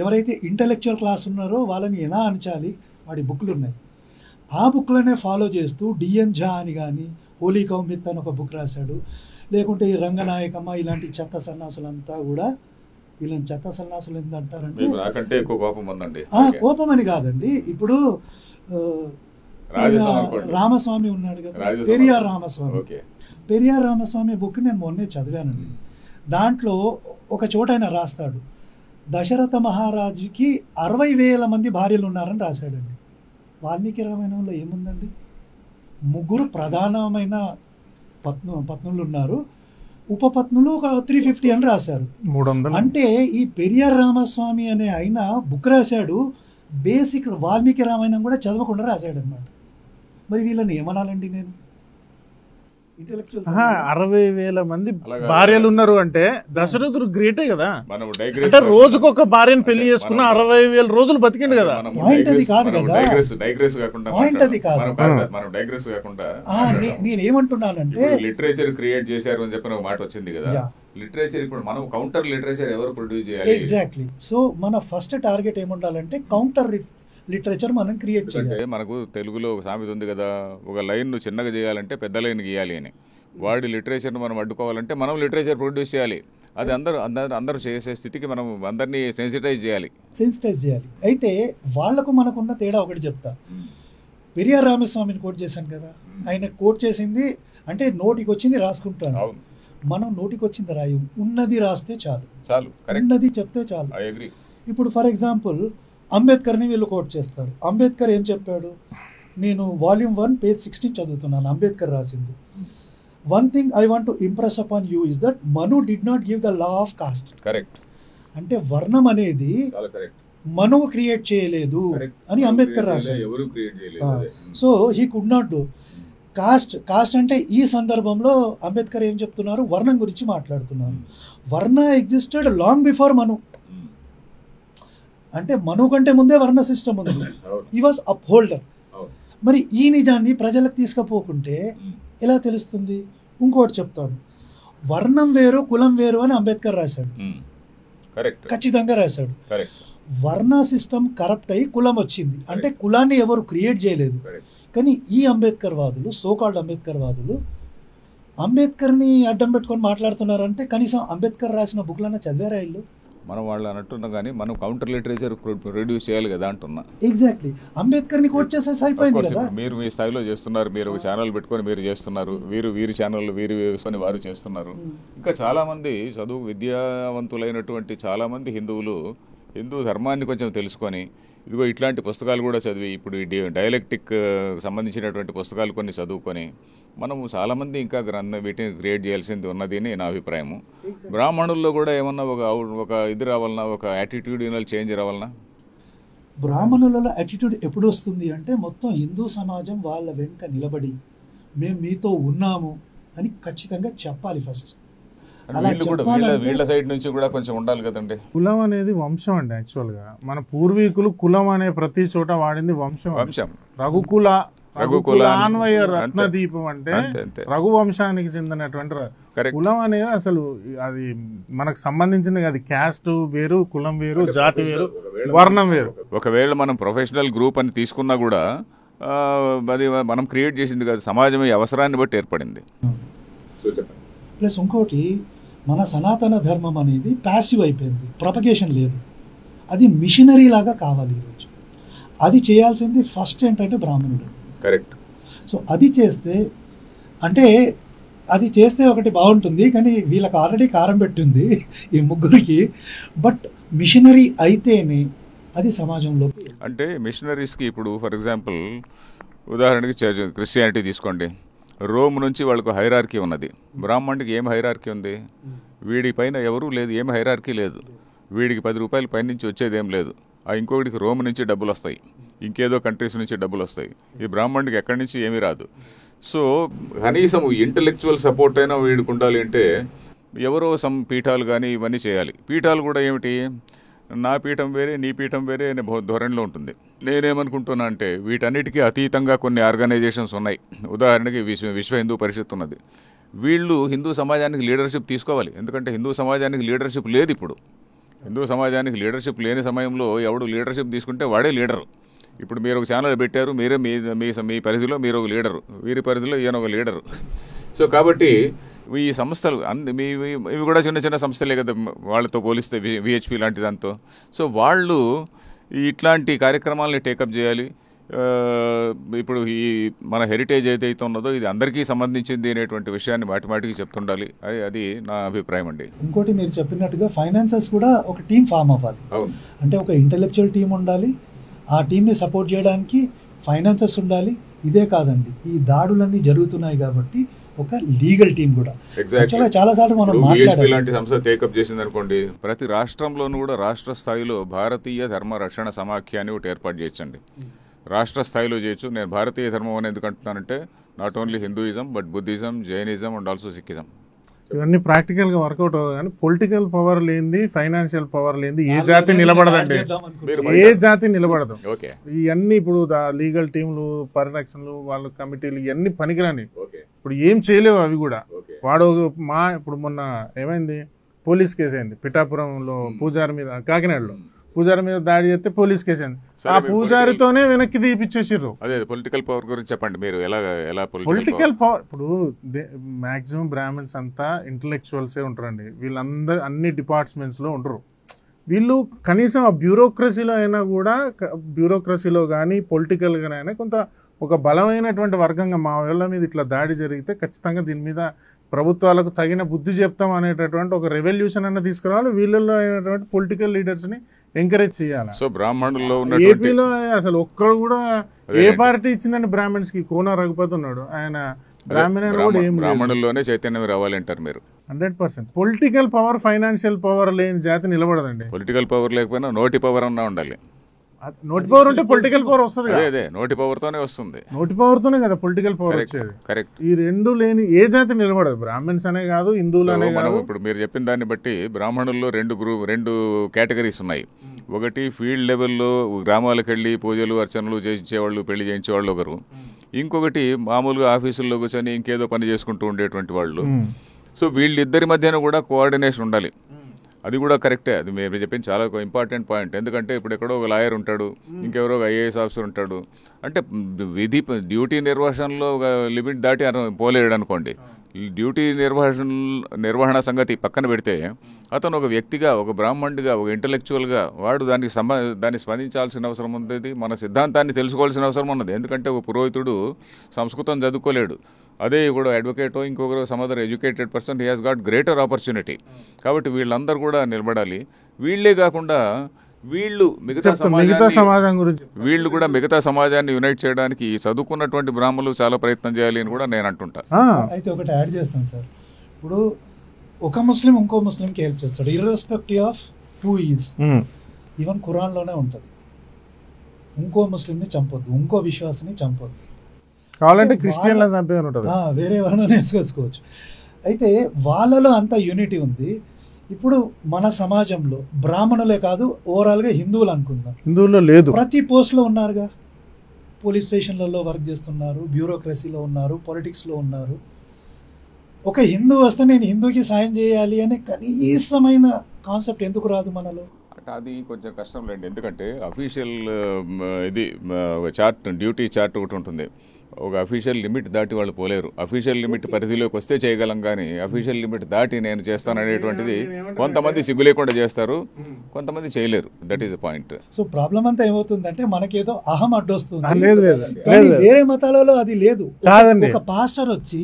ఎవరైతే ఇంటలెక్చువల్ క్లాస్ ఉన్నారో వాళ్ళని ఎలా అణచాలి, వాడి బుక్లు ఉన్నాయి. ఆ బుక్లోనే ఫాలో చేస్తూ డిఎన్ ఝా అని కానీ హోలీ కౌమిత్ అని ఒక బుక్ రాశాడు. లేకుంటే ఈ రంగనాయకమ్మ ఇలాంటి చెత్త సన్నాసులంతా కూడా, వీళ్ళని చెత్త సన్నాసులు ఏంటంటారంటే నాకంటే ఎక్కువ కోపం ఉందండి. కోపం అని కాదండి, ఇప్పుడు రామస్వామి ఉన్నాడు కదా, పెరియార్ రామస్వామి. పెరియార్ రామస్వామి బుక్ నేను మొన్నే చదివానండి. దాంట్లో ఒక చోట ఆయన రాస్తాడు, దశరథ మహారాజుకి 60,000 మంది భార్యలు ఉన్నారని రాశాడండి. వాల్మీకి రామాయణంలో ఏముందండి? 3 ప్రధానమైన పత్నులు ఉన్నారు, ఉపపత్నులు ఒక 350 అని రాశారు. 300. అంటే ఈ పెరియార్ రామస్వామి అనే ఆయన బుక్ రాశాడు, బేసిక్ వాల్మీకి రామాయణం కూడా చదవకుండా రాశాడు అనమాట. మరి వీళ్ళని ఏమనాలండి నేను? 60,000 మంది భార్యలు ఉన్నారు అంటే దశరథుడు గ్రేటే కదా. అంటే రోజుకొక భార్యను పెళ్లి చేసుకున్న 60,000 రోజులు బతికిండు కదా. పాయింట్ అది కాదు కదా, పాయింట్ అది కాదు. నేనేమంటున్నానంటే లిటరేచర్ క్రియేట్ చేశారు అని చెప్పిన మాట వచ్చింది కదా. లిటరేచర్ ఇప్పుడు మనం కౌంటర్ లిటరేచర్ ఎవరు ప్రొడ్యూస్ చేయాలి? ఎగ్జాక్ట్లీ. సో మన ఫస్ట్ టార్గెట్ ఏముండాలంటే కౌంటర్ లిటరేచర్ మనం క్రియేట్ చేయాలి. మనకు తెలుగులో ఒక సామెత ఉంది కదా, ఒక లైన్ ను చిన్నగా చేయాలంటే పెద్ద లైన్ గీయాలి అని. వాడి లిటరేచర్ను మనం అడ్డుకోవాలంటే మనం లిటరేచర్ ప్రొడ్యూస్ చేయాలి. అది అందరూ చేసే స్థితికి మనం అందరినీ సెన్సిటైజ్ చేయాలి. అయితే వాళ్లకు మనకున్న తేడా ఒకటి చెప్తా. పెరియార్ రామస్వామిని కోట్ చేశాను కదా, ఆయన కోట్ చేసింది అంటే నోటికి వచ్చింది రాసుకుంటాను. మనం నోటికి వచ్చింది రాయం, ఉన్నది రాస్తే చాలు, ఉన్నది చెప్తే చాలు. ఇప్పుడు ఫర్ ఎగ్జాంపుల్ అంబేద్కర్ని వీళ్ళు కోట్ చేస్తారు. అంబేద్కర్ ఏం చెప్పాడు? నేను వాల్యూమ్ 1 పేజ్ 16 చదువుతున్నాను. అంబేద్కర్ రాసింది, one thing I want to impress upon you is that Manu did not give the law of cost. Correct. అంటే వర్ణం అనేది మనువు క్రియేట్ చేయలేదు అని అంబేద్కర్ రాశాడు. So he could not do cost అంటే ఈ సందర్భంలో అంబేద్కర్ ఏం చెప్తున్నారు? వర్ణం గురించి మాట్లాడుతున్నారు. వర్ణ ఎగ్జిస్టెడ్ లాంగ్ బిఫోర్ మను. అంటే మను కంటే ముందే వర్ణ సిస్టమ్ ఉంది. He was up holder. మరి ఈ నిజాన్ని ప్రజలకు తీసుకుపోకుంటే ఎలా తెలుస్తుంది? ఇంకోటి చెప్తాను, వర్ణం వేరు కులం వేరు అని అంబేద్కర్ రాశాడు. ఖచ్చితంగా రాశాడు. వర్ణ సిస్టమ్ కరప్ట్ అయ్యి కులం వచ్చింది. అంటే కులాన్ని ఎవరు క్రియేట్ చేయలేదు. కానీ ఈ అంబేద్కర్ వాదులు, సోకాల్డ్ అంబేద్కర్ వాదులు అంబేద్కర్ని అడ్డం పెట్టుకొని మాట్లాడుతున్నారంటే కనీసం అంబేద్కర్ రాసిన బుక్లన్నా చదివారా ఇల్లు? మనం వాళ్ళు అన్నట్టున్నా కానీ మనం కౌంటర్ లిటరేచర్ ప్రొడ్యూస్ చేయాలి కదా అంటున్నా. ఎగ్జాక్ట్లీ. అంబేద్కర్ని కోట్ చేస్తే సరిపోయింది కదా. మీరు మీ స్థాయిలో చేస్తున్నారు, మీరు ఒక ఛానల్ పెట్టుకొని మీరు చేస్తున్నారు, వీరి ఛానల్ వీరు వేసుకొని వారు చేస్తున్నారు. ఇంకా చాలామంది చదువు విద్యావంతులైనటువంటి చాలామంది హిందువులు హిందూ ధర్మాన్ని కొంచెం తెలుసుకొని ఇదిగో ఇట్లాంటి పుస్తకాలు కూడా చదివి ఇప్పుడు ఈ డయలెక్టిక్ సంబంధించినటువంటి పుస్తకాలు కొన్ని చదువుకొని మనము చాలామంది ఇంకా వీటిని క్రియేట్ చేయాల్సింది ఉన్నది అని నా అభిప్రాయము. బ్రాహ్మణుల్లో కూడా ఏమన్నా ఒక ఇది రావాలన్నా, ఒక యాటిట్యూడినల్ చేంజ్ రావాలన్నా? బ్రాహ్మణులలో యాటిట్యూడ్ ఎప్పుడు వస్తుంది అంటే మొత్తం హిందూ సమాజం వాళ్ళ వెనుక నిలబడి మేము మీతో ఉన్నాము అని ఖచ్చితంగా చెప్పాలి ఫస్ట్. వీళ్ళ సైడ్ నుంచి కూడా కొంచెం ఉండాలి కదండి. కులం అనేది వంశం అండి. యాక్చువల్గా మన పూర్వీకులు కులం అనే ప్రతి చోట వాడింది వంశం. రఘుకులాన్వయ రత్నదీపం అంటే రఘువంశానికి చెందినటువంటి కులం అనేది అసలు అది మనకు సంబంధించింది కాదు. క్యాస్ట్ వేరు, కులం వేరు, జాతి వేరు, వర్ణం వేరు. ఒకవేళ మనం ప్రొఫెషనల్ గ్రూప్ అని తీసుకున్నా కూడా అది మనం క్రియేట్ చేసింది కాదు, సమాజం ఈ అవసరాన్ని బట్టి ఏర్పడింది. ప్లస్ ఇంకోటి, మన సనాతన ధర్మం అనేది ప్యాసివ్ అయిపోయింది, ప్రొపగేషన్ లేదు. అది మిషనరీ లాగా కావాలి ఈరోజు. అది చేయాల్సింది ఫస్ట్ ఏంటంటే బ్రాహ్మణుడు. కరెక్ట్. సో అది చేస్తే అంటే అది చేస్తే ఒకటి బాగుంటుంది, కానీ వీళ్ళకి ఆల్రెడీ కారం పెట్టింది ఈ ముగ్గురికి. బట్ మిషనరీ అయితేనే అది సమాజంలో. అంటే మిషనరీస్కి ఇప్పుడు ఫర్ ఎగ్జాంపుల్ ఉదాహరణకి క్రిస్టియానిటీ తీసుకోండి. రోమ్ నుంచి వాళ్ళకు హైరార్కీ ఉన్నది. బ్రాహ్మణుడికి ఏం హైరార్కీ ఉంది? వీడి పైన ఎవరూ లేదు, ఏం హైరార్కీ లేదు. వీడికి 10 రూపాయలు పైనుంచి వచ్చేది ఏం లేదు. ఆ ఇంకొకటికి రోమ్ నుంచి డబ్బులు వస్తాయి, ఇంకేదో కంట్రీస్ నుంచి డబ్బులు వస్తాయి. ఈ బ్రాహ్మణుడికి ఎక్కడి నుంచి ఏమీ రాదు. సో కనీసం ఇంటలెక్చువల్ సపోర్ట్ అయినా వీడికి ఉండాలి అంటే ఎవరో సమ్ పీఠాలు కానీ ఇవన్నీ చేయాలి. పీఠాలు కూడా ఏమిటి, నా పీఠం వేరే నీ పీఠం వేరే అనే ధోరణిలో ఉంటుంది. నేనేమనుకుంటున్నా అంటే వీటన్నిటికీ అతీతంగా కొన్ని ఆర్గనైజేషన్స్ ఉన్నాయి. ఉదాహరణకి విశ్వ హిందూ పరిషత్ ఉన్నది. వీళ్ళు హిందూ సమాజానికి లీడర్షిప్ తీసుకోవాలి. ఎందుకంటే హిందూ సమాజానికి లీడర్షిప్ లేదు ఇప్పుడు. హిందూ సమాజానికి లీడర్షిప్ లేని సమయంలో ఎవడు లీడర్షిప్ తీసుకుంటే వాడే లీడరు. ఇప్పుడు మీరు ఒక ఛానల్ పెట్టారు, మీరే మీ పరిధిలో మీరు ఒక లీడరు, వీరి పరిధిలో ఈయన ఒక లీడరు. సో కాబట్టి ఈ సంస్థలు ఇవి కూడా చిన్న చిన్న సంస్థలే కదా వాళ్ళతో పోలిస్తే, విహెచ్పి లాంటి దాంతో. సో వాళ్ళు ఇట్లాంటి కార్యక్రమాలని టేకప్ చేయాలి. ఇప్పుడు ఈ మన హెరిటేజ్ ఏదైతే ఉన్నదో ఇది అందరికీ సంబంధించింది అనేటువంటి విషయాన్ని మాటిమాటికి చెప్తుండాలి. అది నా అభిప్రాయం అండి. ఇంకోటి మీరు చెప్పినట్టుగా ఫైనాన్సెస్ కూడా ఒక టీం ఫామ్ అవ్వాలి. అంటే ఒక ఇంటెలెక్చువల్ టీం ఉండాలి, ఆ టీంని సపోర్ట్ చేయడానికి ఫైనాన్సెస్ ఉండాలి. ఇదే కాదండి, ఈ దాడులన్నీ జరుగుతున్నాయి కాబట్టి ఒక లీగల్ టీం కూడా. చాలా సార్లు మనం లాంటి సంస్థ టేకప్ చేసింది అనుకోండి, ప్రతి రాష్ట్రంలోనూ కూడా రాష్ట్ర స్థాయిలో భారతీయ ధర్మ రక్షణ సమాఖ్య అని ఒకటి ఏర్పాటు చేయొచ్చండి. రాష్ట్ర స్థాయిలో చేయొచ్చు. నేను భారతీయ ధర్మం అని ఎందుకు అంటున్నానంటే not only Hinduism but Buddhism, Jainism and also Sikhism. ఇవన్నీ ప్రాక్టికల్ గా వర్కౌట్ అవ్వదు. కానీ పొలిటికల్ పవర్ లేనిది, ఫైనాన్షియల్ పవర్ లేనిది ఏ జాతి నిలబడదండి, ఏ జాతి నిలబడదు. ఇవన్నీ ఇప్పుడు లీగల్ టీంలు, పరిరక్షణలు, వాళ్ళ కమిటీలు ఇవన్నీ పనికిరాని. ఇప్పుడు ఏం చేయలేవు అవి కూడా. వాడు ఇప్పుడు మొన్న ఏమైంది, పోలీస్ కేసు అయింది పిఠాపురంలో, పూజారి మీద, కాకినాడలో పూజారి మీద దాడి చేస్తే పోలీస్ కేసు అయింది. ఆ పూజారితోనే వెనక్కి తీపిచ్చేసారు. అదే పొలిటికల్ పవర్ గురించి చెప్పండి మీరు. ఎలా పొలిటికల్ పవర్? ఇప్పుడు మాక్సిమం బ్రాహ్మణ్స్ అంతా ఇంటలెక్చువల్సే ఉంటారండి. వీళ్ళందరూ అన్ని డిపార్ట్మెంట్స్ లో ఉండరు. వీళ్ళు కనీసం ఆ బ్యూరోక్రసీలో అయినా కూడా, బ్యూరోక్రసీలో కానీ పొలిటికల్ గానే అయినా కొంత ఒక బలమైనటువంటి వర్గంగా మా వాళ్ళ మీద ఇట్లా దాడి జరిగితే ఖచ్చితంగా దీని మీద ప్రభుత్వాలకు తగిన బుద్ధి చెప్తాం అనేటటువంటి ఒక రెవల్యూషన్ అన్న తీసుకురావాలి. వీళ్ళలో అయినటువంటి పొలిటికల్ లీడర్స్ ని ఎంకరేజ్ చేయాలి. సో బ్రాహ్మణుల్లో ఏపీలో అసలు ఒక్కడు కూడా ఏ పార్టీ ఇచ్చిందని బ్రాహ్మణ్స్ కి? కోన రఘుపతి ఉన్నాడు, ఆయన బ్రాహ్మణుల్లోనే చైతన్యం రావాలంటారు మీరు? 100%. పొలిటికల్ పవర్, ఫైనాన్షియల్ పవర్ లేని జాతి నిలబడదండి. పొలిటికల్ పవర్ లేకపోయినా నోటి పవర్ అన్నా ఉండాలి. నోటి పవర్ ఉంటే పొలిటికల్ పవర్ వస్తుంది. అదే నోటి పవర్ తోనే వస్తుంది. నోటి పవర్ తోనే కదా పొలిటికల్ పవర్ వచ్చేది. కరెక్ట్. ఈ రెండు లేని ఏ జాతి నిలబడదు. బ్రాహ్మణ్స్ అనే కాదు, హిందువులు అనే కాదు. ఇప్పుడు మీరు చెప్పిన దాన్ని బట్టి బ్రాహ్మణుల్లో రెండు కేటగిరీస్ ఉన్నాయి. ఒకటి ఫీల్డ్ లెవెల్లో గ్రామాలకు వెళ్ళి పూజలు అర్చనలు చేయించేవాళ్ళు, పెళ్లి చేయించేవాళ్ళు ఒకరు. ఇంకొకటి మామూలుగా ఆఫీసుల్లో కూర్చొని ఇంకేదో పని చేసుకుంటూ ఉండేటువంటి వాళ్ళు. సో వీళ్ళిద్దరి మధ్యన కూడా కోఆర్డినేషన్ ఉండాలి. అది కూడా కరెక్టే. అది మీరు చెప్పింది చాలా ఇంపార్టెంట్ పాయింట్. ఎందుకంటే ఇప్పుడు ఎక్కడో ఒక లాయర్ ఉంటాడు, ఇంకెవరో ఒక ఐఏఎస్ ఆఫీసర్ ఉంటాడు. అంటే డ్యూటీ నిర్వహణలో ఒక లిమిట్ దాటి పోలేడు అనుకోండి. డ్యూటీ నిర్వహణ సంగతి పక్కన పెడితే అతను ఒక వ్యక్తిగా, ఒక బ్రాహ్మణుడిగా, ఒక ఇంటలెక్చువల్గా వాడు దాన్ని స్పందించాల్సిన అవసరం ఉంది. మన సిద్ధాంతాన్ని తెలుసుకోవాల్సిన అవసరం ఉన్నది. ఎందుకంటే ఒక పురోహితుడు సంస్కృతం చదువుకోలేడు. అదే కూడా అడ్వకేటో ఇంకొకరు some other educated person, he has got greater opportunity. కాబట్టి వీళ్ళందరూ కూడా నిలబడాలి. వీళ్ళే కాకుండా వీళ్ళు మిగతా సమాజం గురించి వీళ్ళు కూడా మిగతా సమాజాన్ని యునైట్ చేయడానికి చదువుకున్నటువంటి బ్రాహ్మణులు చాలా ప్రయత్నం చేయాలి అని కూడా నేను అంటుంటా. అయితే ఒకటి యాడ్ చేస్తాను సార్. ఇప్పుడు ఒక ముస్లిం ఇంకో ముస్లింకి హెల్ప్ చేస్తాడు, irrespective of who is. Even ఖురాన్లోనే ఉంటుంది, ఇంకో ముస్లింని చంపొద్దు, ఇంకో విశ్వాసాన్ని చంపొద్దు. కావాలంటే క్రిస్టియన్లను చంపేయని ఉంటుంది, వేరే వాళ్ళని వేసుకోవచ్చు. అయితే వాళ్ళలో అంత యూనిటీ ఉంది. ఇప్పుడు మన సమాజంలో బ్రాహ్మణులే కాదు, ఓవరాల్గా హిందువులు అనుకుందాం, హిందువుల్లో లేదు. ప్రతి పోస్ట్లో ఉన్నారుగా, పోలీస్ స్టేషన్లలో వర్క్ చేస్తున్నారు, బ్యూరోక్రసీలో ఉన్నారు, పొలిటిక్స్లో ఉన్నారు. ఒక హిందూ వస్తే నేను హిందూకి సాయం చేయాలి అనే కనీసమైన కాన్సెప్ట్ ఎందుకు రాదు మనలో? అది కొంచెం కష్టం లేండి. ఎందుకంటే అఫీషియల్ ఇది చార్ట్, డ్యూటీ చార్ట్ ఒకటి ఉంటుంది. ఒక అఫీషియల్ లిమిట్ దాటి వాళ్ళు పోలేరు. అఫీషియల్ లిమిట్ పరిధిలోకి వస్తే చేయగలం, కానీ అఫీషియల్ లిమిట్ దాటి నేను చేస్తాననేటువంటిది కొంతమంది సిగ్గు లేకుండా చేస్తారు, కొంతమంది చేయలేరు. That is the point. So problem అంతా ఏమవుతుందంటే మనకేదో అహం అడ్డొస్తుంది, లేదు కానీ వేరే మతాలలో అది లేదు. ఒక పాస్టర్ వచ్చి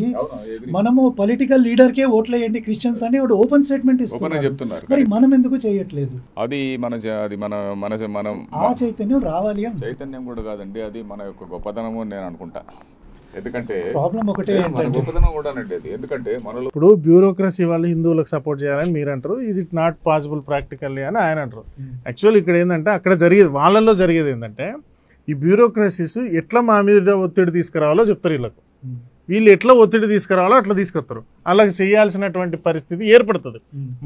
మనము పొలిటికల్ లీడర్ కే ఓట్లేయండి క్రిస్టియన్స్ అని ఓపెన్ స్టేట్మెంట్ చెప్తున్నారు. మరి మనం ఎందుకు చేయట్లేదు? అది మనం ఆ చైతన్యం రావాలి. చైతన్యం కూడా కాదండి, అది మన యొక్క గొప్పతనము అని నేను అనుకుంటా. ఎందుకంటే ప్రాబ్లం ఒకటే, గొప్పతనం కూడా అండి అది. ఎందుకంటే మనలో ఇప్పుడు బ్యూరోక్రసీ వాళ్ళు హిందువులకు సపోర్ట్ చేయాలని మీరు అంటారు, is it not possible practically అని ఆయన అంటారు. యాక్చువల్ ఇక్కడ ఏంటంటే అక్కడ జరిగేది, వాళ్ళల్లో జరిగేది ఏంటంటే ఈ బ్యూరోక్రసీస్ ఎట్లా మా మీద ఒత్తిడి తీసుకురావాలో చెప్తారు వీళ్ళకు. వీళ్ళు ఎట్లా ఒత్తిడి తీసుకురావాలో అట్లా తీసుకొస్తారు, అలా చేయాల్సినటువంటి పరిస్థితి ఏర్పడుతుంది.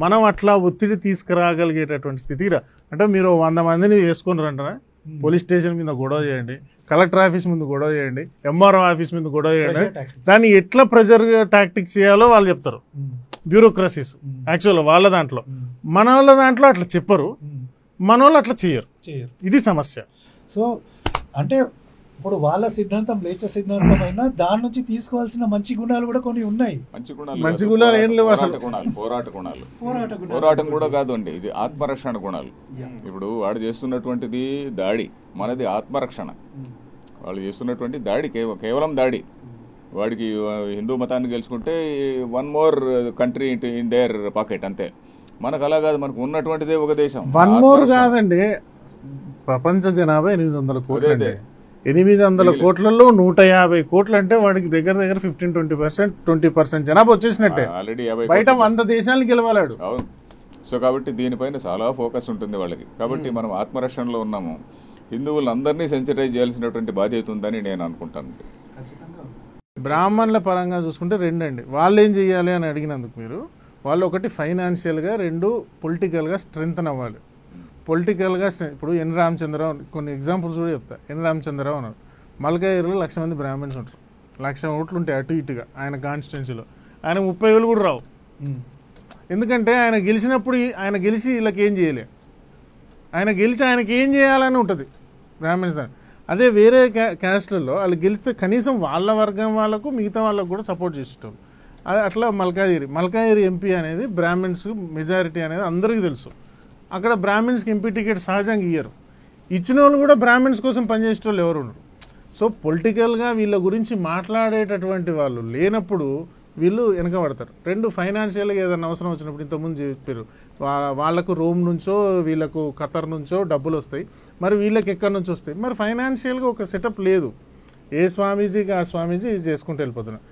మనం అట్లా ఒత్తిడి తీసుకురాగలిగేటటువంటి స్థితి అంటే మీరు 100 మందిని వేసుకున్నారంటే పోలీస్ స్టేషన్ మీద గొడవ చేయండి, కలెక్టర్ ఆఫీస్ ముందు గొడవ చేయండి, ఎంఆర్ఓ ఆఫీస్ ముందు గొడవ చేయండి, దాన్ని ఎట్లా ప్రెజర్ టాక్టిక్స్ చేయాలో వాళ్ళు చెప్తారు బ్యూరోక్రసీస్. యాక్చువల్ వాళ్ళ దాంట్లో, మన వాళ్ళ దాంట్లో అట్లా చెప్పరు, మన వాళ్ళు అట్లా చేయరు. ఇది సమస్య. సో అంటే ఇప్పుడు వాళ్ళ సిద్ధాంతం లేచ సిద్ధాంతం అయినా దాని నుంచి తీసుకోవాల్సిన మంచి గుణాలు కూడా కొన్ని ఉన్నాయి. మంచి గుణాలు ఏం లేవు అసలు. పోరాటం కూడా కాదు అండి, ఇది ఆత్మరక్షణ గుణాలు. ఇప్పుడు వాడు చేస్తున్నటువంటిది దాడి, మనది ఆత్మరక్షణ. వాళ్ళు చేస్తున్నటువంటి దాడి కేవలం దాడి. వాడికి హిందూ మతాన్ని గెలుచుకుంటే 1 more country in there pocket అంతే. మనకు అలా కాదు, మనకు ఉన్నటువంటిదే ఒక దేశం. 1 more కాదండి, ప్రపంచ జనాభా 800 కోట్లు. 800 కోట్లలో 150 కోట్లు అంటే వాడికి దగ్గర 15-20% జనాభా వచ్చేసినట్టే. ఆల్రెడీ బయట 100 దేశాలు గెలవాలాడు. అవును. సో కాబట్టి దీనిపైన చాలా ఫోకస్ ఉంటుంది వాళ్ళకి. కాబట్టి మనం ఆత్మరక్షణలో ఉన్నాము. హిందువులందరినీ సెన్సిటైజ్ చేయాల్సినటువంటి బాధ్యత ఉందని నేను అనుకుంటాను. బ్రాహ్మణుల పరంగా చూసుకుంటే 2 అండి. వాళ్ళు ఏం చెయ్యాలి అని అడిగినందుకు మీరు, వాళ్ళు ఒకటి ఫైనాన్షియల్గా, 2 పొలిటికల్గా స్ట్రెంగ్తన్ అవ్వాలి. పొలిటికల్గా ఇప్పుడు ఎన్ రామచంద్రరావు, కొన్ని ఎగ్జాంపుల్స్ కూడా చెప్తా. ఎన్ రామచంద్రరావు అన్నారు, మల్కాయిలో 1,00,000 మంది బ్రాహ్మణ్స్ ఉంటారు, 1,00,000 ఓట్లు ఉంటాయి అటు ఇటుగా ఆయన కాన్స్టిట్యున్సీలో. ఆయన 30,000 కూడా రావు. ఎందుకంటే ఆయన గెలిచినప్పుడు ఆయన గెలిచి వీళ్ళకి ఏం చేయలే, ఆయన గెలిచి ఆయనకి ఏం చేయాలని ఉంటుంది బ్రాహ్మణ్స్. అదే వేరే క్యాస్ట్లలో వాళ్ళు గెలిస్తే కనీసం వాళ్ళ వర్గం వాళ్ళకు మిగతా వాళ్ళకు కూడా సపోర్ట్ చేసేటోళ్ళు. అది అట్లా మల్కాయిరి ఎంపీ అనేది బ్రాహ్మణ్స్ మెజారిటీ అనేది అందరికీ తెలుసు. అక్కడ బ్రాహ్మణ్స్కి ఎంపీ టికెట్ సహజంగా ఇయ్యరు. ఇచ్చిన వాళ్ళు కూడా బ్రాహ్మణ్స్ కోసం పనిచేసేటోళ్ళు ఎవరు ఉండరు. సో పొలిటికల్గా వీళ్ళ గురించి మాట్లాడేటటువంటి వాళ్ళు లేనప్పుడు వీళ్ళు వెనకబడతారు. 2 ఫైనాన్షియల్గా ఏదైనా అవసరం వచ్చినప్పుడు, ఇంతకుముందు చెప్పారు వాళ్ళకు రోమ్ నుంచో వీళ్ళకు ఖతర్ నుంచో డబ్బులు వస్తాయి, మరి వీళ్ళకి ఎక్కడి నుంచి వస్తాయి? మరి ఫైనాన్షియల్గా ఒక సెటప్ లేదు. ఏ స్వామీజీకి ఆ స్వామీజీ చేసుకుంటూ వెళ్ళిపోతున్నారు.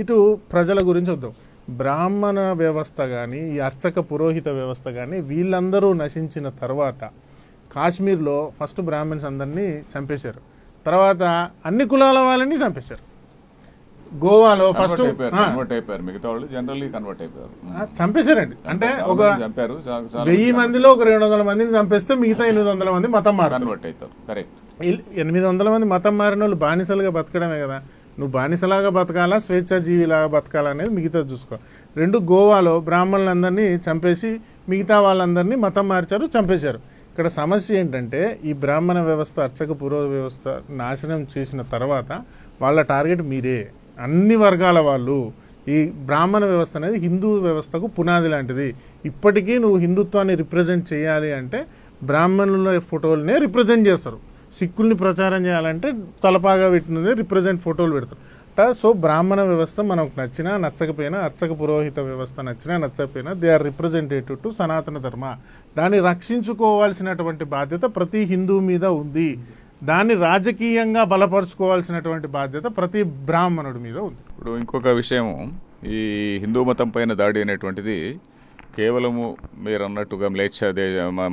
ఇటు ప్రజల గురించి వద్దాం. బ్రాహ్మణ వ్యవస్థ కానీ, ఈ అర్చక పురోహిత వ్యవస్థ కానీ వీళ్ళందరూ నశించిన తర్వాత కాశ్మీర్లో ఫస్ట్ బ్రాహ్మణ్స్ అందరినీ చంపేశారు, తర్వాత అన్ని కులాల వాళ్ళని చంపేశారు. గోవాలో ఫస్ట్ చంపేశారండి. అంటే ఒక 1000 మందిలో ఒక 200 మందిని చంపేస్తే మిగతా 800 మంది మతం మారుతారు. 800 మంది మతం మారిన వాళ్ళు బానిసలుగా బతకడమే కదా. నువ్వు బానిసలాగా బతకాలా, స్వేచ్ఛాజీవిలాగా బతకాలా అనేది మిగతా చూసుకో. 2 గోవాలో బ్రాహ్మణులందరినీ చంపేసి మిగతా వాళ్ళందరినీ మతం మార్చారు, చంపేశారు. ఇక్కడ సమస్య ఏంటంటే ఈ బ్రాహ్మణ వ్యవస్థ, అర్చక పురోహిత వ్యవస్థ నాశనం చేసిన తర్వాత వాళ్ళ టార్గెట్ మీరే, అన్ని వర్గాల వాళ్ళు. ఈ బ్రాహ్మణ వ్యవస్థ అనేది హిందూ వ్యవస్థకు పునాది లాంటిది. ఇప్పటికీ నువ్వు హిందుత్వాన్ని రిప్రజెంట్ చేయాలి అంటే బ్రాహ్మణుల ఫోటోలనే రిప్రజెంట్ చేస్తారు. సిక్కుల్ని ప్రచారం చేయాలంటే తలపాగా పెట్టినదే రిప్రజెంట్ ఫోటోలు పెడతారు. సో బ్రాహ్మణ వ్యవస్థ మనకు నచ్చినా నచ్చకపోయినా, అర్చక పురోహిత వ్యవస్థ నచ్చినా నచ్చకపోయినా, దే ఆర్ రిప్రజెంటేటివ్ టు సనాతన ధర్మ. దాన్ని రక్షించుకోవాల్సినటువంటి బాధ్యత ప్రతి హిందూ మీద ఉంది. దాన్ని రాజకీయంగా బలపరుచుకోవాల్సినటువంటి బాధ్యత ప్రతి బ్రాహ్మణుడి మీద ఉంది. ఇప్పుడు ఇంకొక విషయం, ఈ హిందూ మతం పైన దాడి అనేటువంటిది కేవలము మీరు అన్నట్టుగా మ్లేచ్ఛ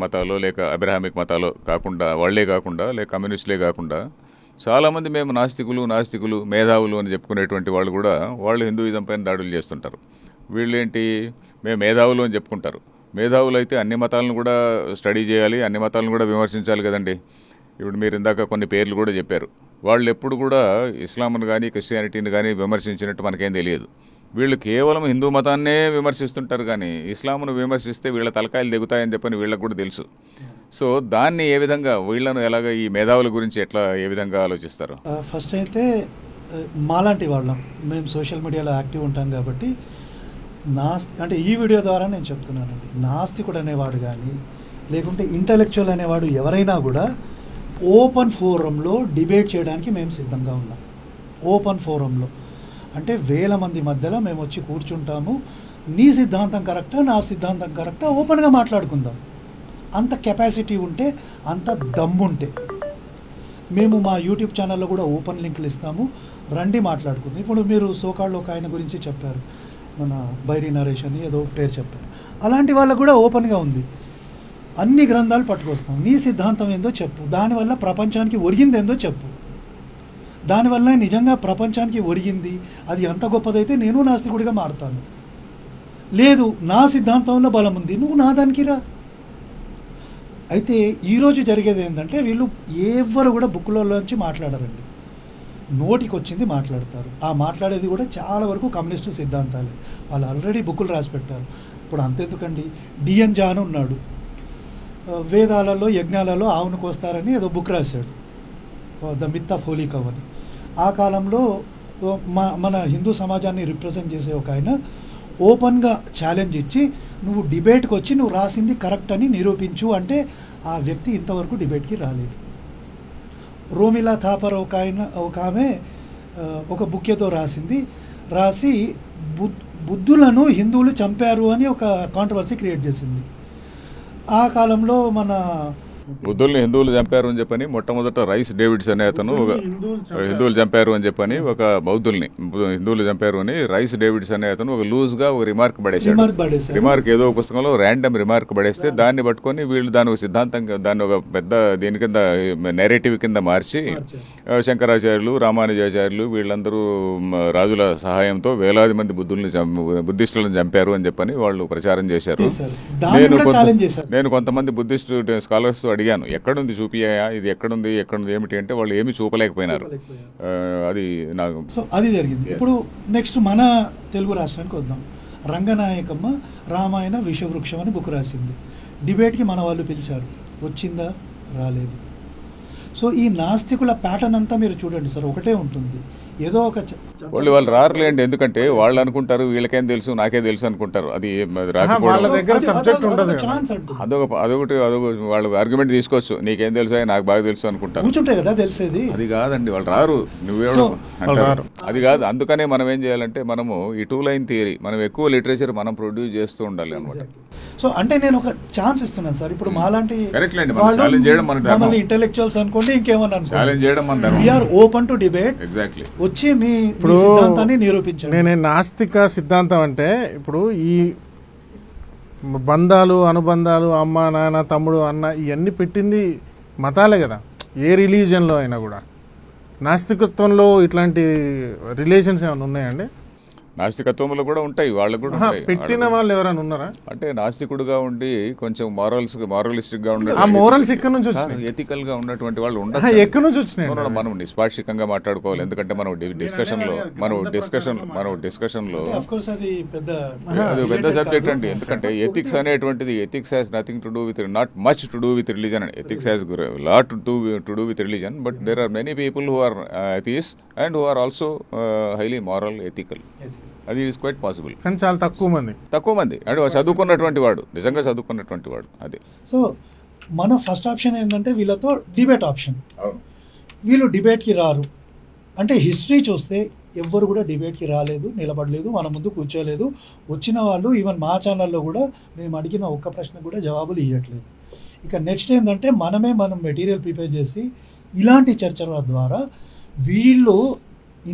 మతాలు లేక అబ్రహామిక్ మతాలు కాకుండా, వాళ్లే కాకుండా, లేక కమ్యూనిస్టులే కాకుండా చాలామంది మేము నాస్తికులు మేధావులు అని చెప్పుకునేటువంటి వాళ్ళు కూడా వాళ్ళు హిందూయిజం పైన దాడులు చేస్తుంటారు. వీళ్ళేంటి, మేము మేధావులు అని చెప్పుకుంటారు. మేధావులు అయితే అన్ని మతాలను కూడా స్టడీ చేయాలి, అన్ని మతాలను కూడా విమర్శించాలి కదండి. ఇప్పుడు మీరు ఇందాక కొన్ని పేర్లు కూడా చెప్పారు. వాళ్ళు ఎప్పుడు కూడా ఇస్లాంను కానీ క్రిస్టియానిటీని కానీ విమర్శించినట్టు మనకేం తెలియదు. వీళ్ళు కేవలం హిందూ మతాన్నే విమర్శిస్తుంటారు, కానీ ఇస్లాంను విమర్శిస్తే వీళ్ళ తలకాయలు దిగుతాయని చెప్పని వీళ్ళకు కూడా తెలుసు. సో దాన్ని ఏ విధంగా, వీళ్ళను ఎలాగ, ఈ మేధావుల గురించి ఎట్లా ఏ విధంగా ఆలోచిస్తారు? ఫస్ట్ అయితే మాలాంటి వాళ్ళం మేము సోషల్ మీడియాలో యాక్టివ్ ఉంటాం కాబట్టి అంటే ఈ వీడియో ద్వారా నేను చెప్తున్నానండి, నాస్తికుడు అనేవాడు కానీ లేకుంటే ఇంటలెక్చువల్ అనేవాడు ఎవరైనా కూడా ఓపెన్ ఫోరంలో డిబేట్ చేయడానికి మేము సిద్ధంగా ఉన్నాం. ఓపెన్ ఫోరంలో అంటే వేల మంది మధ్యలో మేము వచ్చి కూర్చుంటాము, నీ సిద్ధాంతం కరెక్టా నా సిద్ధాంతం కరెక్టా ఓపెన్గా మాట్లాడుకుందాం. అంత కెపాసిటీ ఉంటే, అంత దమ్ముంటే మేము మా యూట్యూబ్ ఛానల్లో కూడా ఓపెన్ లింకులు ఇస్తాము, రండి మాట్లాడుకుందాం. ఇప్పుడు మీరు సోకాళ్ళు ఒక ఆయన గురించి చెప్పారు, మన బైరీ నరేష్ అని ఏదో పేరు చెప్పారు, అలాంటి వాళ్ళకు కూడా ఓపెన్గా ఉంది. అన్ని గ్రంథాలు పట్టుకొస్తాం, నీ సిద్ధాంతం ఏందో చెప్పు, దానివల్ల ప్రపంచానికి ఒరిగింది ఏందో చెప్పు, దానివల్ల నిజంగా ప్రపంచానికి ఒరిగింది అది అంత గొప్పదైతే నేను నాస్తికుడిగా మారుతాను. లేదు నా సిద్ధాంతంలో బలం ఉంది, నువ్వు నా దానికి రా. అయితే ఈరోజు జరిగేది ఏంటంటే వీళ్ళు ఎవరు కూడా బుక్లలోంచి మాట్లాడరండి, నోటికి వచ్చింది మాట్లాడతారు. ఆ మాట్లాడేది కూడా చాలా వరకు కమ్యూనిస్టు సిద్ధాంతాలే. వాళ్ళు ఆల్రెడీ బుక్కులు రాసి పెట్టారు. ఇప్పుడు అంతెందుకండి, డిఎన్ జాన్ ఉన్నాడు, వేదాలలో యజ్ఞాలలో ఆవును కోస్తారని ఏదో బుక్ రాశాడు, ద మిత్ ఆఫ్ హోలీ కవ్ అని. ఆ కాలంలో మన హిందూ సమాజాన్ని రిప్రజెంట్ చేసే ఒక ఆయన ఓపెన్గా ఛాలెంజ్ ఇచ్చి నువ్వు డిబేట్కి వచ్చి నువ్వు రాసింది కరెక్ట్ అని నిరూపించు అంటే ఆ వ్యక్తి ఇంతవరకు డిబేట్కి రాలేదు. రోమిలా థాపర్ ఒక ఆమె ఒక బుక్ ఏదో రాసి బుద్ధులను హిందువులు చంపారు అని ఒక కాంట్రవర్సీ క్రియేట్ చేసింది. ఆ కాలంలో మన బుద్ధుల్ని హిందువులు చంపారు అని చెప్పని మొట్టమొదట రైస్ డేవిడ్స్ అనే అతను హిందువులు చంపారు అని చెప్పని ఒక బౌద్ధుల్ని హిందువులు చంపారు అని రైస్ డేవిడ్స్ అనే అతను ఒక లూజ్ గా ఒక రిమార్క్ పడేసాడు. రిమార్క్ ఏదో ఒక పుస్తకంలో ర్యాండమ్ రిమార్క్ పడేస్తే దాన్ని పట్టుకొని వీళ్ళు దాని ఒక సిద్ధాంతం, దాన్ని ఒక పెద్ద దీని కింద నేరేటివ్ కింద మార్చి శంకరాచార్యులు రామానుజాచార్యులు వీళ్ళందరూ రాజుల సహాయంతో వేలాది మంది బుద్ధిస్టులను చంపారు అని చెప్పని వాళ్ళు ప్రచారం చేశారు. నేను కొంతమంది బుద్ధిస్ట్ స్కాలర్స్ అడిగాను, ఎక్కడుంది చూపియా, ఇది ఎక్కడుంది ఏమిటి అంటే వాళ్ళు ఏమి చూపలేకపోయినారు. అది నాకు అది జరిగింది. ఇప్పుడు నెక్స్ట్ మన తెలుగు రాష్ట్రానికి వద్దాం. రంగనాయకమ్మ రామాయణ విషవృక్షం అని బుక్ రాసింది. డిబేట్కి మన వాళ్ళు పిలిచారు, వచ్చిందా? రాలేదు. సో ఈ నాస్తికుల ప్యాటర్న్ అంతా మీరు చూడండి సార్, ఒకటే ఉంటుంది. ఏదో ఒక వాళ్ళు రారులేండి, ఎందుకంటే వాళ్ళు అనుకుంటారు వీళ్ళకేం తెలుసు నాకే తెలుసు అనుకుంటారు. అది అదొకటి వాళ్ళు ఆర్గ్యుమెంట్ తీసుకోవచ్చు, నీకేం తెలుసు నాకు బాగా తెలుసు అనుకుంటారు. కూర్చుంటే కదా తెలిసేది. అది కాదండి, వాళ్ళు రారు, నువ్వేమో అంటారు. అది కాదు. అందుకనే మనం ఏం చేయాలంటే మనము ఈ 2 లైన్ థియరీ, మనం ఎక్కువ లిటరేచర్ మనం ప్రొడ్యూస్ చేస్తూ ఉండాలి అనమాట. సో అంటే నేను ఒక ఛాన్స్ ఇస్తున్నాను సార్. ఇప్పుడు మాలాంటి ఇంటెలెక్చువల్స్ అనుకోండి, ఇంకేమన్నా ఛాలెంజ్ చేయడం మన we are open to debate. Exactly. వచ్చి మీ సిద్ధాంతాన్ని నిరూపించండి. నేను నాస్తిక సిద్ధాంతం అంటే ఇప్పుడు ఈ బంధాలు అనుబంధాలు అమ్మ నాన్న తమ్ముడు అన్న ఇవన్నీ పెట్టింది మతాలే కదా. ఏ రిలీజియన్లో అయినా కూడా నాస్తికత్వంలో ఇట్లాంటి రిలేషన్స్ ఏమైనా ఉన్నాయండి? నాస్తికత్వంలో కూడా ఉంటాయి, వాళ్ళకు కూడా పెట్టిన వాళ్ళు ఎవరైనా ఉన్నారా? అంటే నాస్తికుడుగా ఉండి కొంచెం మారలిస్టిక్ గా ఉండే మోరల్స్ ఎక్కడి నుంచి వచ్చినాయి, ఎథికల్ గా ఉన్నటువంటి వాళ్ళు ఉండదు. ఎక్కడి నుంచి వచ్చినాయి? మనం నిష్పాక్షికంగా మాట్లాడుకోవాలి. ఎందుకంటే మనం డిస్కషన్ లో అది పెద్ద సబ్జెక్ట్ అండి. ఎందుకంటే ఎథిక్స్ అనేటువంటిది, ethics has nothing to do with, not much to do with religion. Ethics has lot to do with religion, but there are many people who are atheist and who are also highly moral, ethical. అది is quite possible. కానీ చాలా తక్కువ మంది అంటే చదువుకున్నటువంటి వాడు, నిజంగా చదువుకున్నటువంటి వాడు. అది సో మన ఫస్ట్ ఆప్షన్ ఏంటంటే వీళ్ళతో డిబేట్ ఆప్షన్. వీళ్ళు డిబేట్కి రారు అంటే హిస్టరీ చూస్తే ఎవ్వరు కూడా డిబేట్కి రాలేదు, నిలబడలేదు, మన ముందు కూర్చోలేదు. వచ్చిన వాళ్ళు ఈవెన్ మా ఛానల్లో కూడా మేము అడిగిన ఒక్క ప్రశ్న కూడా జవాబులు ఇవ్వట్లేదు. ఇక నెక్స్ట్ ఏంటంటే మనం మెటీరియల్ ప్రిపేర్ చేసి ఇలాంటి చర్చల ద్వారా వీళ్ళు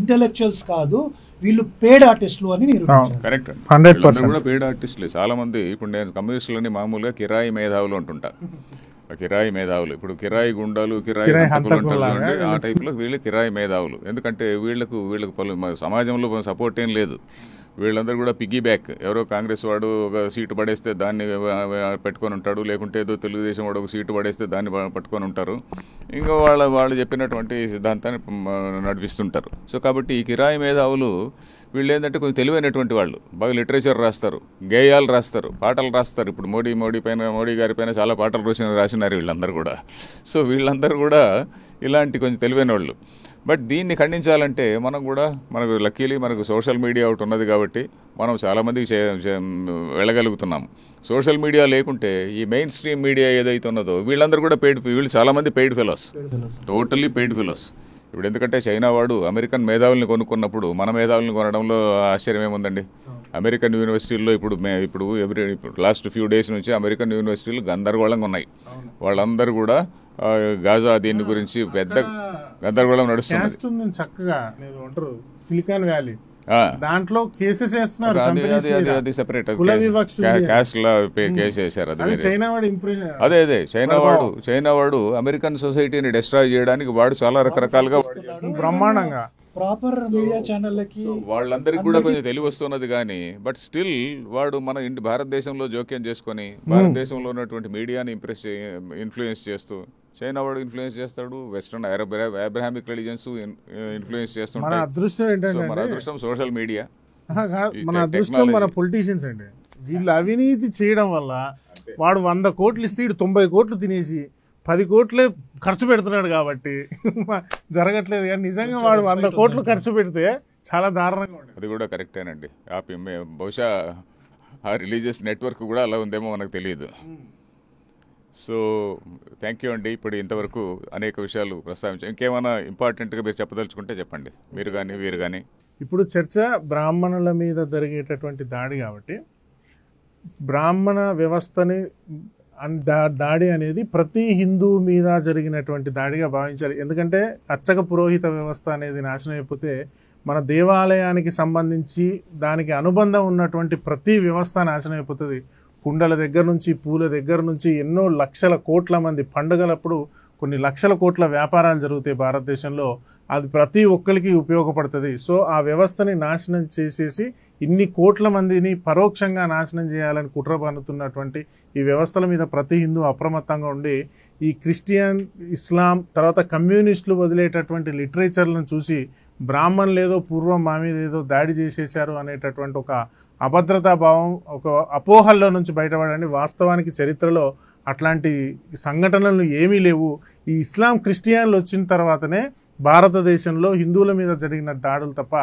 ఇంటెలెక్చువల్స్ కాదు, వీళ్ళు పేడ్ ఆర్టిస్టులు అని కరెక్ట్. 100% కూడా పేడ్ ఆర్టిస్టులు చాలా మంది. ఇప్పుడు నేను కమ్యూనిస్టులని మామూలుగా కిరాయి మేధావులు అంటుంటా. కిరాయి మేధావులు, ఇప్పుడు కిరాయి గుండాలు, కిరాయి అంటారు, ఆ టైప్లో వీళ్ళు కిరాయి మేధావులు. ఎందుకంటే వీళ్ళకు సమాజంలో సపోర్ట్ ఏం లేదు. వీళ్ళందరూ కూడా పిగ్గీ బ్యాక్. ఎవరో కాంగ్రెస్ వాడు ఒక సీటు పడేస్తే దాన్ని పెట్టుకొని ఉంటాడు, లేకుంటే ఏదో తెలుగుదేశం వాడు ఒక సీటు పడేస్తే దాన్ని పట్టుకొని ఉంటారు. ఇంకా వాళ్ళు చెప్పినటువంటి సిద్ధాంతాన్ని నడిపిస్తుంటారు. సో కాబట్టి ఈ కిరాయి మేధావులు వీళ్ళు ఏంటంటే కొంచెం తెలివైనటువంటి వాళ్ళు, బాగా లిటరేచర్ రాస్తారు, గేయాలు రాస్తారు, పాటలు రాస్తారు. ఇప్పుడు మోడీ గారి పైన చాలా పాటలు రాసినారు వీళ్ళందరూ కూడా. సో వీళ్ళందరూ కూడా ఇలాంటి కొంచెం తెలివైన వాళ్ళు. బట్ దీన్ని ఖండించాలంటే మనం కూడా మనకు లక్కీలీ మనకు సోషల్ మీడియా ఒకటి ఉన్నది కాబట్టి మనం చాలామందికి వెళ్ళగలుగుతున్నాం. సోషల్ మీడియా లేకుంటే ఈ మెయిన్ స్ట్రీమ్ మీడియా ఏదైతే ఉన్నదో వీళ్ళందరూ కూడా వీళ్ళు చాలామంది paid fellows, totally paid fellows. ఇప్పుడు ఎందుకంటే చైనా వాడు అమెరికన్ మేధావుల్ని కొనుక్కున్నప్పుడు మన మేధావుల్ని కొనడంలో ఆశ్చర్యం ఏముందండి? అమెరికన్ యూనివర్సిటీల్లో ఇప్పుడు లాస్ట్ ఫ్యూ డేస్ నుంచి అమెరికన్ యూనివర్సిటీలు గందరగోళంగా ఉన్నాయి. వాళ్ళందరూ కూడా గాజా దీని గురించి పెద్ద గందరగోళం నడుస్తుంది. చక్కగా సిలికాన్ వ్యాలీ దాంట్లో కేసెస్ వేస్తున్నారు. అది సెపరేట్ క్యాస్ట్ లా కేసు వేశారు. అదే చైనా వాడు అమెరికన్ సొసైటీని డిస్ట్రాయ్ చేయడానికి వాడు చాలా రకరకాలుగా బ్రహ్మాండంగా ప్రాపర్ మీడియా ఛానళ్ళకి వాళ్ళందరికీ కూడా కొంచెం తెలివి వస్తున్నది. కానీ బట్ స్టిల్ వాడు మన భారతదేశంలో జోక్యం చేసుకొని భారతదేశంలో ఉన్నటువంటి మీడియాని ఇన్ఫ్లుయెన్స్ చేస్తూ చైనా వాడు ఇన్ఫ్లుయెన్స్ చేస్తాడు, వెస్టర్న్ అబ్రహామిక్ రిలీజియన్స్ ఇన్ఫ్లుయెన్స్ చేస్తుంటారు. మన అదృష్టం సోషల్ మీడియా, మన అదృష్టం మన పొలిటీషియన్స్ అండి. వీళ్ళు అవినీతి చేయడం వల్ల వాడు 100 కోట్లు ఇస్తే 90 కోట్లు తినేసి 10 కోట్లే ఖర్చు పెడుతున్నాడు కాబట్టి జరగట్లేదు. కానీ నిజంగా వాడు 100 కోట్లు ఖర్చు పెడితే చాలా దారుణంగా ఉంటుంది. అది కూడా కరెక్టేనండి. బహుశా ఆ రిలీజియస్ నెట్వర్క్ కూడా అలా ఉందేమో మనకు తెలియదు. సో థ్యాంక్ యూ అండి. ఇప్పుడు ఇంతవరకు అనేక విషయాలు ప్రస్తావించాం. ఇంకేమైనా ఇంపార్టెంట్గా మీరు చెప్పదలుచుకుంటే చెప్పండి, మీరు కానీ వీరు కానీ. ఇప్పుడు చర్చ బ్రాహ్మణుల మీద జరిగేటటువంటి దాడి కాబట్టి బ్రాహ్మణ వ్యవస్థని దాడి అనేది ప్రతి హిందూ మీద జరిగినటువంటి దాడిగా భావించాలి. ఎందుకంటే అర్చక పురోహిత వ్యవస్థ అనేది నాశనం అయిపోతే మన దేవాలయానికి సంబంధించి దానికి అనుబంధం ఉన్నటువంటి ప్రతి వ్యవస్థ నాశనం అయిపోతుంది. కుండల దగ్గర నుంచి, పూల దగ్గర నుంచి ఎన్నో లక్షల కోట్ల మంది పండుగలప్పుడు కొన్ని లక్షల కోట్ల వ్యాపారాలు జరుగుతాయి భారతదేశంలో. అది ప్రతి ఒక్కరికి ఉపయోగపడుతుంది. సో ఆ వ్యవస్థని నాశనం చేసేసి ఇన్ని కోట్ల మందిని పరోక్షంగా నాశనం చేయాలని కుట్ర పన్నుతున్నటువంటి ఈ వ్యవస్థల మీద ప్రతి హిందూ అప్రమత్తంగా ఉండి ఈ క్రిస్టియన్, ఇస్లాం, తర్వాత కమ్యూనిస్టులు వదిలేటటువంటి లిటరేచర్లను చూసి బ్రాహ్మణులు ఏదో పూర్వం మా మీద ఏదో దాడి చేసేశారు అనేటటువంటి ఒక అభద్రతా భావం, ఒక అపోహల్లో నుంచి బయటపడండి. వాస్తవానికి చరిత్రలో అట్లాంటి సంఘటనలు ఏమీ లేవు. ఈ ఇస్లాం, క్రిస్టియన్లు వచ్చిన తర్వాతనే భారతదేశంలో హిందువుల మీద జరిగిన దాడులు తప్ప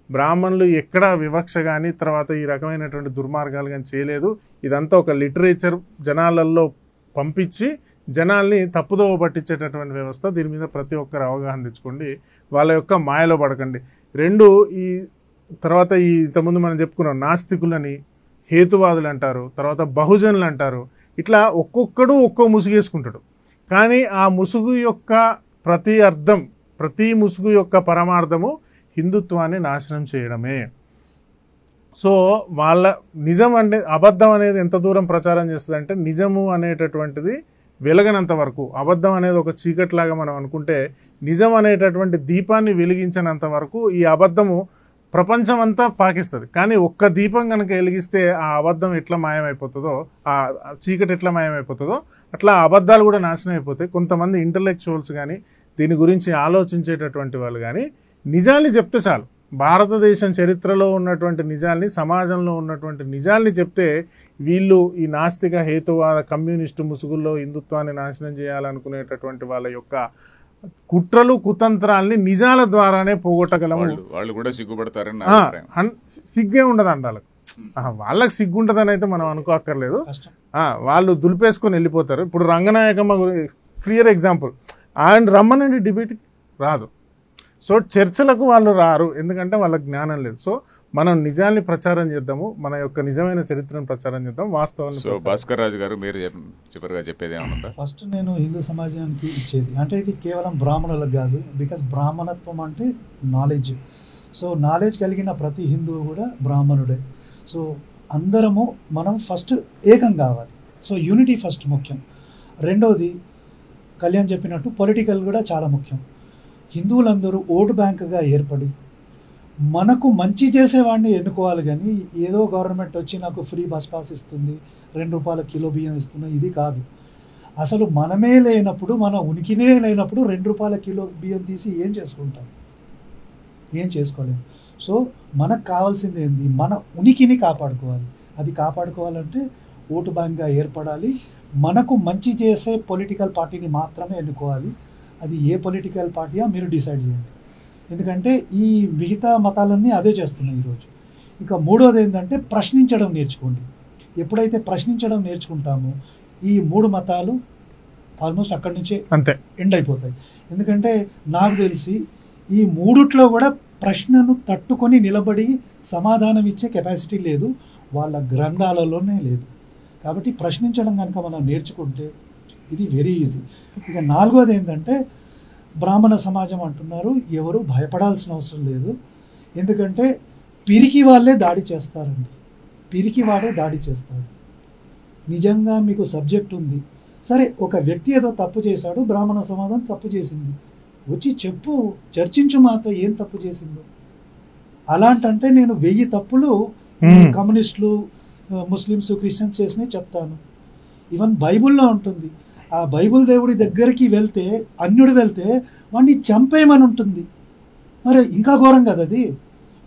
బ్రాహ్మణులు ఎక్కడా వివక్ష కానీ తర్వాత ఈ రకమైనటువంటి దుర్మార్గాలు కానీ చేయలేదు. ఇదంతా ఒక లిటరేచర్ జనాలలో పంపించి జనాల్ని తప్పుదోవ పట్టించేటటువంటి వ్యవస్థ. దీని మీద ప్రతి ఒక్కరు అవగాహన తెచ్చుకోండి, వాళ్ళ యొక్క మాయలో పడకండి. రెండు, ఈ తర్వాత ఈ ఇంతకుముందు మనం చెప్పుకున్నాం నాస్తికులని హేతువాదులు అంటారు, తర్వాత బహుజనులు అంటారు. ఇట్లా ఒక్కొక్కడు ఒక్కో ముసుగేసుకుంటాడు. కానీ ఆ ముసుగు యొక్క ప్రతి అర్థం, ప్రతి ముసుగు యొక్క పరమార్థము హిందుత్వాన్ని నాశనం చేయడమే. సో వాళ్ళ నిజం అంటే అబద్ధం అనేది ఎంత దూరం ప్రచారం చేస్తుంది అంటే, నిజము అనేటటువంటిది వెలగనంత వరకు, అబద్ధం అనేది ఒక చీకట్లాగా మనం అనుకుంటే నిజం అనేటటువంటి దీపాన్ని వెలిగించినంత వరకు ఈ అబద్ధము ప్రపంచం అంతా పాకిస్తుంది. కానీ ఒక్క దీపం కనుక వెలిగిస్తే ఆ అబద్ధం ఎట్లా మాయమైపోతుందో, ఆ చీకటి ఎట్లా మాయమైపోతుందో అట్లా అబద్ధాలు కూడా నాశనం అయిపోతాయి. కొంతమంది ఇంటలెక్చువల్స్ కానీ దీని గురించి ఆలోచించేటటువంటి వాళ్ళు కానీ నిజాల్ని చెప్తే చాలు. భారతదేశం చరిత్రలో ఉన్నటువంటి నిజాల్ని, సమాజంలో ఉన్నటువంటి నిజాల్ని చెప్తే వీళ్ళు ఈ నాస్తిక హేతువాద కమ్యూనిస్టు ముసుగుల్లో హిందుత్వాన్ని నాశనం చేయాలనుకునేటటువంటి వాళ్ళ యొక్క కుట్రలు కుతంత్రాల్ని నిజాల ద్వారానే పోగొట్టగలము. వాళ్ళు కూడా సిగ్గుపడతారని సిగ్గే ఉండదు అండాలకు. వాళ్ళకి సిగ్గుంటదని అయితే మనం అనుకోక్కర్లేదు. వాళ్ళు దులిపేసుకొని వెళ్ళిపోతారు. ఇప్పుడు రంగనాయకమ్మ క్లియర్ ఎగ్జాంపుల్. ఆయన రమ్మనండి డిబేట్కి రాదు. సో చర్చలకు వాళ్ళు రారు, ఎందుకంటే వాళ్ళకి జ్ఞానం లేదు. సో మనం నిజాన్ని ప్రచారం చేద్దాము, మన యొక్క నిజమైన చరిత్రను ప్రచారం చేద్దాం, వాస్తవాన్ని. సో భాస్కర్ రాజు గారు మీరు చివరిగా చెప్పేది ఏమన్నా? ఫస్ట్ నేను హిందూ సమాజానికి ఇచ్చేది అంటే ఇది కేవలం బ్రాహ్మణులకు కాదు. బికాస్ బ్రాహ్మణత్వం అంటే నాలెడ్జ్. సో నాలెడ్జ్ కలిగిన ప్రతి హిందువు కూడా బ్రాహ్మణుడే. సో అందరము మనం ఫస్ట్ ఏకం కావాలి. సో యూనిటీ ఫస్ట్ ముఖ్యం. రెండవది కళ్యాణ్ చెప్పినట్టు పొలిటికల్ కూడా చాలా ముఖ్యం. హిందువులందరూ ఓటు బ్యాంకుగా ఏర్పడి మనకు మంచి చేసేవాడిని ఎన్నుకోవాలి. కానీ ఏదో గవర్నమెంట్ వచ్చి నాకు ఫ్రీ బస్ పాస్ ఇస్తుంది, 2 రూపాయల కిలో బియ్యం ఇస్తుంది, ఇది కాదు. అసలు మనమే లేనప్పుడు, మన ఉనికినే లేనప్పుడు 2 రూపాయల కిలో బియ్యం తీసి ఏం చేసుకుంటాం? ఏం చేసుకోలేము. సో మనకు కావాల్సింది ఏంది? మన ఉనికిని కాపాడుకోవాలి. అది కాపాడుకోవాలంటే ఓటు బ్యాంక్గా ఏర్పడాలి. మనకు మంచి చేసే పొలిటికల్ పార్టీని మాత్రమే ఎన్నుకోవాలి. అది ఏ పొలిటికల్ పార్టీయా మీరు డిసైడ్ చేయండి. ఎందుకంటే ఈ మిగతా మతాలన్నీ అదే చేస్తున్నాయి ఈరోజు. ఇక మూడోది ఏంటంటే ప్రశ్నించడం నేర్చుకోండి. ఎప్పుడైతే ప్రశ్నించడం నేర్చుకుంటామో ఈ 3 మతాలు ఆల్మోస్ట్ అక్కడి నుంచే అంతే ఎండ్ అయిపోతాయి. ఎందుకంటే నాకు తెలిసి ఈ మూడిట్లో కూడా ప్రశ్నను తట్టుకొని నిలబడి సమాధానం ఇచ్చే కెపాసిటీ లేదు, వాళ్ళ గ్రంథాలలోనే లేదు. కాబట్టి ప్రశ్నించడం కనుక మనం నేర్చుకుంటే ఇది వెరీ ఈజీ. ఇక నాలుగోది ఏంటంటే బ్రాహ్మణ సమాజం అంటున్నారు, ఎవరు భయపడాల్సిన అవసరం లేదు. ఎందుకంటే పిరికి వాళ్ళే దాడి చేస్తారండి, పిరికి వాడే దాడి చేస్తాడు. నిజంగా మీకు సబ్జెక్ట్ ఉంది, సరే ఒక వ్యక్తి ఏదో తప్పు చేశాడు, బ్రాహ్మణ సమాజం తప్పు చేసింది, వచ్చి చెప్పు, చర్చించు మాతో ఏం తప్పు చేసిందో. అలాంటంటే నేను 1000 తప్పులు కమ్యూనిస్టులు, ముస్లిమ్స్, క్రిస్టియన్స్ చేసినవి చెప్తాను. ఈవెన్ బైబుల్లో ఉంటుంది, ఆ బైబుల్ దేవుడి దగ్గరికి వెళ్తే, అన్యుడు వెళ్తే వాడిని చంపేయమని ఉంటుంది. మరి ఇంకా ఘోరం కదా అది.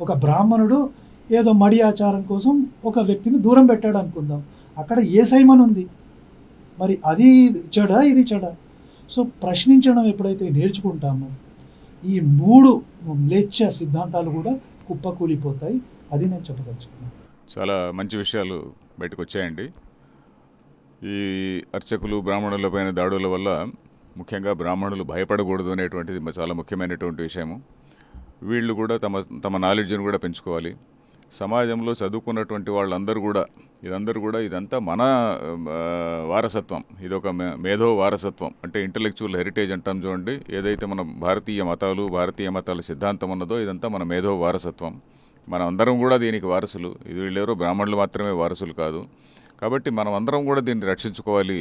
ఒక బ్రాహ్మణుడు ఏదో మడి ఆచారం కోసం ఒక వ్యక్తిని దూరం పెట్టాడు అనుకుందాం, అక్కడ ఏ సైమన్ ఉంది, మరి అది చెడ ఇది చెడ. సో ప్రశ్నించడం ఎప్పుడైతే నేర్చుకుంటామో ఈ 3 మ్లేచ్ఛ సిద్ధాంతాలు కూడా కుప్పకూలిపోతాయి. అది నేను చెప్పదలుచుకున్నాను. చాలా మంచి విషయాలు బయటకు వచ్చాయండి. ఈ అర్చకులు బ్రాహ్మణుల పైన దాడుల వల్ల ముఖ్యంగా బ్రాహ్మణులు భయపడకూడదు అనేటువంటిది చాలా ముఖ్యమైనటువంటి విషయము. వీళ్ళు కూడా తమ నాలెడ్జ్ని కూడా పెంచుకోవాలి. సమాజంలో చదువుకున్నటువంటి వాళ్ళందరూ కూడా ఇదంతా మన వారసత్వం, ఇది ఒక మేధో వారసత్వం, అంటే ఇంటలెక్చువల్ హెరిటేజ్ అంటాం చూడండి. ఏదైతే మన భారతీయ మతాల సిద్ధాంతం ఉన్నదో ఇదంతా మన మేధో వారసత్వం. మనం అందరం కూడా దీనికి వారసులు. ఇది వీళ్ళెవరో బ్రాహ్మణులు మాత్రమే వారసులు కాదు. కాబట్టి మనం అందరం కూడా దీన్ని రక్షించుకోవాలి.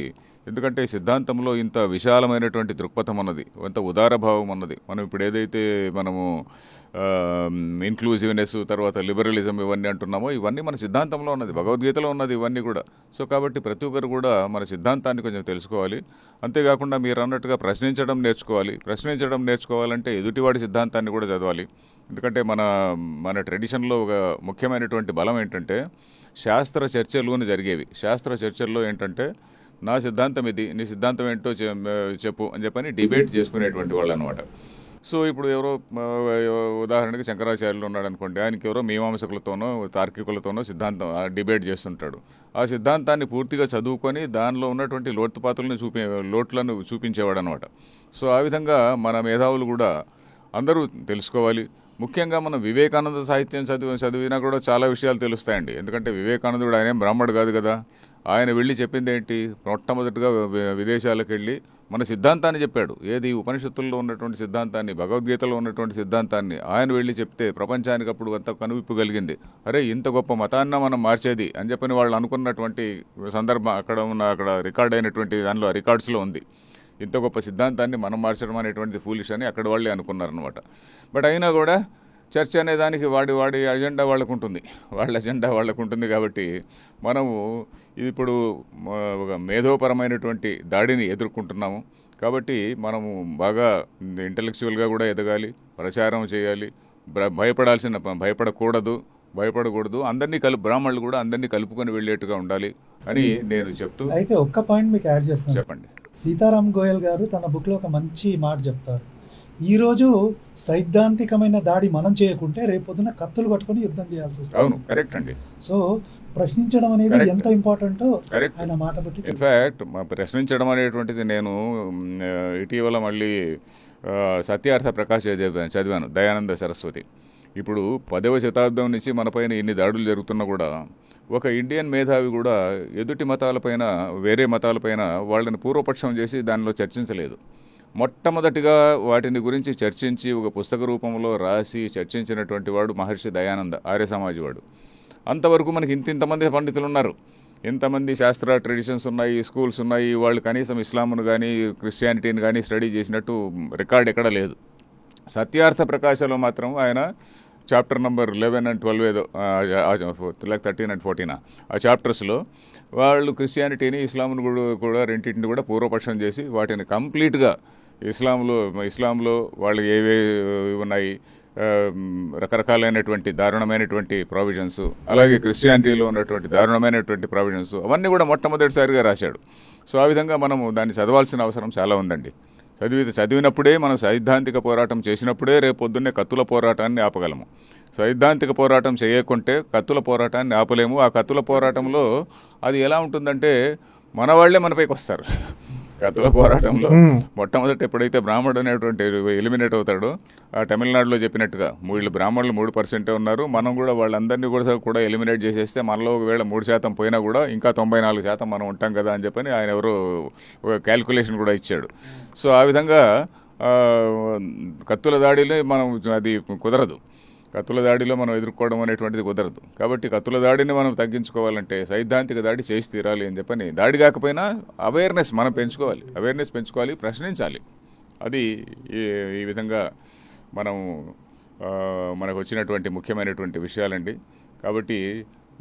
ఎందుకంటే సిద్ధాంతంలో ఇంత విశాలమైనటువంటి దృక్పథం ఉన్నది, ఇంత ఉదారభావం ఉన్నది. మనం ఇప్పుడు ఏదైతే మనము ఇన్క్లూజివ్నెస్, తర్వాత లిబరలిజం ఇవన్నీ అంటున్నామో ఇవన్నీ మన సిద్ధాంతంలో ఉన్నది, భగవద్గీతలో ఉన్నది ఇవన్నీ కూడా. సో కాబట్టి ప్రతి ఒక్కరు కూడా మన సిద్ధాంతాన్ని కొంచెం తెలుసుకోవాలి. అంతేకాకుండా మీరు అన్నట్టుగా ప్రశ్నించడం నేర్చుకోవాలంటే ఎదుటివాడి సిద్ధాంతాన్ని కూడా చదవాలి. ఎందుకంటే మన ట్రెడిషన్లో ఒక ముఖ్యమైనటువంటి బలం ఏంటంటే శాస్త్ర చర్చలు జరిగేవి. శాస్త్ర చర్చల్లో ఏంటంటే నా సిద్ధాంతం ఇది, నీ సిద్ధాంతం ఏంటో చెప్పు అని చెప్పని డిబేట్ చేసుకునేటువంటి వాళ్ళు అనమాట. సో ఇప్పుడు ఎవరో ఉదాహరణకి శంకరాచార్యులు ఉన్నాడు అనుకోండి, ఆయనకి ఎవరో మీమాంసకులతోనో తార్కికులతోనో సిద్ధాంతం డిబేట్ చేస్తుంటాడు. ఆ సిద్ధాంతాన్ని పూర్తిగా చదువుకొని దానిలో ఉన్నటువంటి లోట్లను చూపించేవాడు అనమాట. సో ఆ విధంగా మన మేధావులు కూడా అందరూ తెలుసుకోవాలి. ముఖ్యంగా మనం వివేకానంద సాహిత్యం చదివినా కూడా చాలా విషయాలు తెలుస్తాయండి. ఎందుకంటే వివేకానందుడు ఆయన బ్రాహ్మణుడు కాదు కదా. ఆయన వెళ్ళి చెప్పింది ఏంటి, మొట్టమొదటిగా విదేశాలకు వెళ్ళి మన సిద్ధాంతాన్ని చెప్పాడు. ఏది ఉపనిషత్తుల్లో ఉన్నటువంటి సిద్ధాంతాన్ని, భగవద్గీతలో ఉన్నటువంటి సిద్ధాంతాన్ని ఆయన వెళ్ళి చెప్తే ప్రపంచానికి అప్పుడు అంత కనువిప్పు కలిగింది. అరే ఇంత గొప్ప మతాన్న మనం మార్చేది అని చెప్పని వాళ్ళు అనుకున్నటువంటి సందర్భం అక్కడ రికార్డ్ అయినటువంటి దానిలో రికార్డ్స్లో ఉంది. ఇంత గొప్ప సిద్ధాంతాన్ని మనం మార్చడం అనేటువంటిది ఫూలిష్ అని అక్కడ వాళ్ళే అనుకున్నారనమాట. బట్ అయినా కూడా చర్చ అనే దానికి వాడి అజెండా వాళ్ళకు ఉంటుంది. కాబట్టి మనము ఇప్పుడు ఒక మేధోపరమైనటువంటి దాడిని ఎదుర్కొంటున్నాము. కాబట్టి మనము బాగా ఇంటలెక్చువల్గా కూడా ఎదగాలి, ప్రచారం చేయాలి. భయపడకూడదు. అందరినీ బ్రాహ్మణులు కూడా అందరినీ కలుపుకొని వెళ్ళేట్టుగా ఉండాలి అని నేను చెప్తూ. అయితే ఒక్క పాయింట్ మీకు యాడ్ చేస్తాను. చెప్పండి. సీతారాం గోయల్ గారు తన బుక్లో ఒక మంచి మాట చెప్తారు. ఈరోజు సైద్ధాంతికమైన దాడి మనం చేయకుంటే రేపొద్దున కత్తులు పట్టుకొని యుద్ధం చేయాల్సి వస్తుంది. అవును, కరెక్ట్ అండి. సో ప్రశ్నించడం అనేది ఎంత ఇంపార్టెంటో ఆయన మాట బట్టి. ఇన్ఫ్యాక్ట్ ప్రశ్నించడం అనేటువంటిది నేను ఇటీవల మళ్ళీ సత్యార్థ ప్రకాశ్ చదివాను, దయానంద సరస్వతి. ఇప్పుడు 10వ శతాబ్దం నుంచి మనపైన ఇన్ని దాడులు జరుగుతున్నా కూడా ఒక ఇండియన్ మేధావి కూడా ఎదుటి మతాలపైన, వేరే మతాలపైన వాళ్ళని పూర్వపక్షం చేసి దానిలో చర్చించలేదు. మొట్టమొదటిగా వాటిని గురించి చర్చించి ఒక పుస్తక రూపంలో రాసి చర్చించినటువంటి వాడు మహర్షి దయానంద, ఆర్య సమాజి వాడు. అంతవరకు మనకి ఇంతమంది పండితులు ఉన్నారు, ఇంతమంది శాస్త్ర ట్రెడిషన్స్ ఉన్నాయి, స్కూల్స్ ఉన్నాయి. వాళ్ళు కనీసం ఇస్లాంను కానీ క్రిస్టియానిటీని కానీ స్టడీ చేసినట్టు రికార్డ్ ఎక్కడ లేదు. సత్యార్థ ప్రకాశంలో మాత్రం ఆయన చాప్టర్ నెంబర్ 11 and 12 ఏదో 13 and 14 ఆ చాప్టర్స్లో వాళ్ళు క్రిస్టియానిటీని, ఇస్లాంను కూడా రెండింటిని కూడా పూర్వపక్షం చేసి వాటిని కంప్లీట్గా ఇస్లాంలో వాళ్ళు ఏవే ఉన్నాయి, రకరకాలైనటువంటి దారుణమైనటువంటి ప్రావిజన్స్, అలాగే క్రిస్టియానిటీలో ఉన్నటువంటి దారుణమైనటువంటి ప్రావిజన్స్ అవన్నీ కూడా మొట్టమొదటిసారిగా రాశాడు. సో ఆ విధంగా మనము దాన్ని చదవాల్సిన అవసరం చాలా ఉందండి. చదివినప్పుడే మనం సైద్ధాంతిక పోరాటం చేసినప్పుడే రేపు పొద్దున్నే కత్తుల పోరాటాన్ని ఆపగలము. సైద్ధాంతిక పోరాటం చేయకుంటే కత్తుల పోరాటాన్ని ఆపలేము. ఆ కత్తుల పోరాటంలో అది ఎలా ఉంటుందంటే మన వాళ్ళే మనపైకి వస్తారు. కత్తుల పోరాటంలో మొట్టమొదట ఎప్పుడైతే బ్రాహ్మణుడు అనేటువంటి ఎలిమినేట్ అవుతాడో, ఆ తమిళనాడులో చెప్పినట్టుగా వీళ్ళు బ్రాహ్మణులు 3% ఉన్నారు, మనం కూడా వాళ్ళందరినీ కూడా ఎలిమినేట్ చేసేస్తే మనలో ఒకవేళ 3% పోయినా కూడా ఇంకా 94% మనం ఉంటాం కదా అని చెప్పని ఆయన ఎవరో ఒక క్యాల్కులేషన్ కూడా ఇచ్చాడు. సో ఆ విధంగా కత్తుల దాడిలో మనం అది కుదరదు. కత్తుల దాడిలో మనం ఎదుర్కోవడం అనేటువంటిది కుదరదు. కాబట్టి కత్తుల దాడిని మనం తగ్గించుకోవాలంటే సైద్ధాంతిక దాడి చేసి తీరాలి అని చెప్పని, దాడి కాకపోయినా అవేర్నెస్ మనం పెంచుకోవాలి, ప్రశ్నించాలి. అది ఈ విధంగా మనం మనకు వచ్చినటువంటి ముఖ్యమైనటువంటి విషయాలండి. కాబట్టి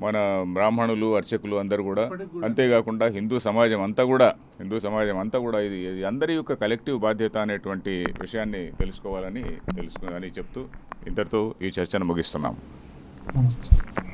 మన బ్రాహ్మణులు, అర్చకులు అందరూ కూడా, అంతేకాకుండా హిందూ సమాజం అంతా కూడా ఇది అందరి యొక్క కలెక్టివ్ బాధ్యత అనేటువంటి విషయాన్ని తెలుసుకోవాలని చెప్తూ ఇంతటితో ఈ చర్చను ముగిస్తున్నాం. నమస్తే.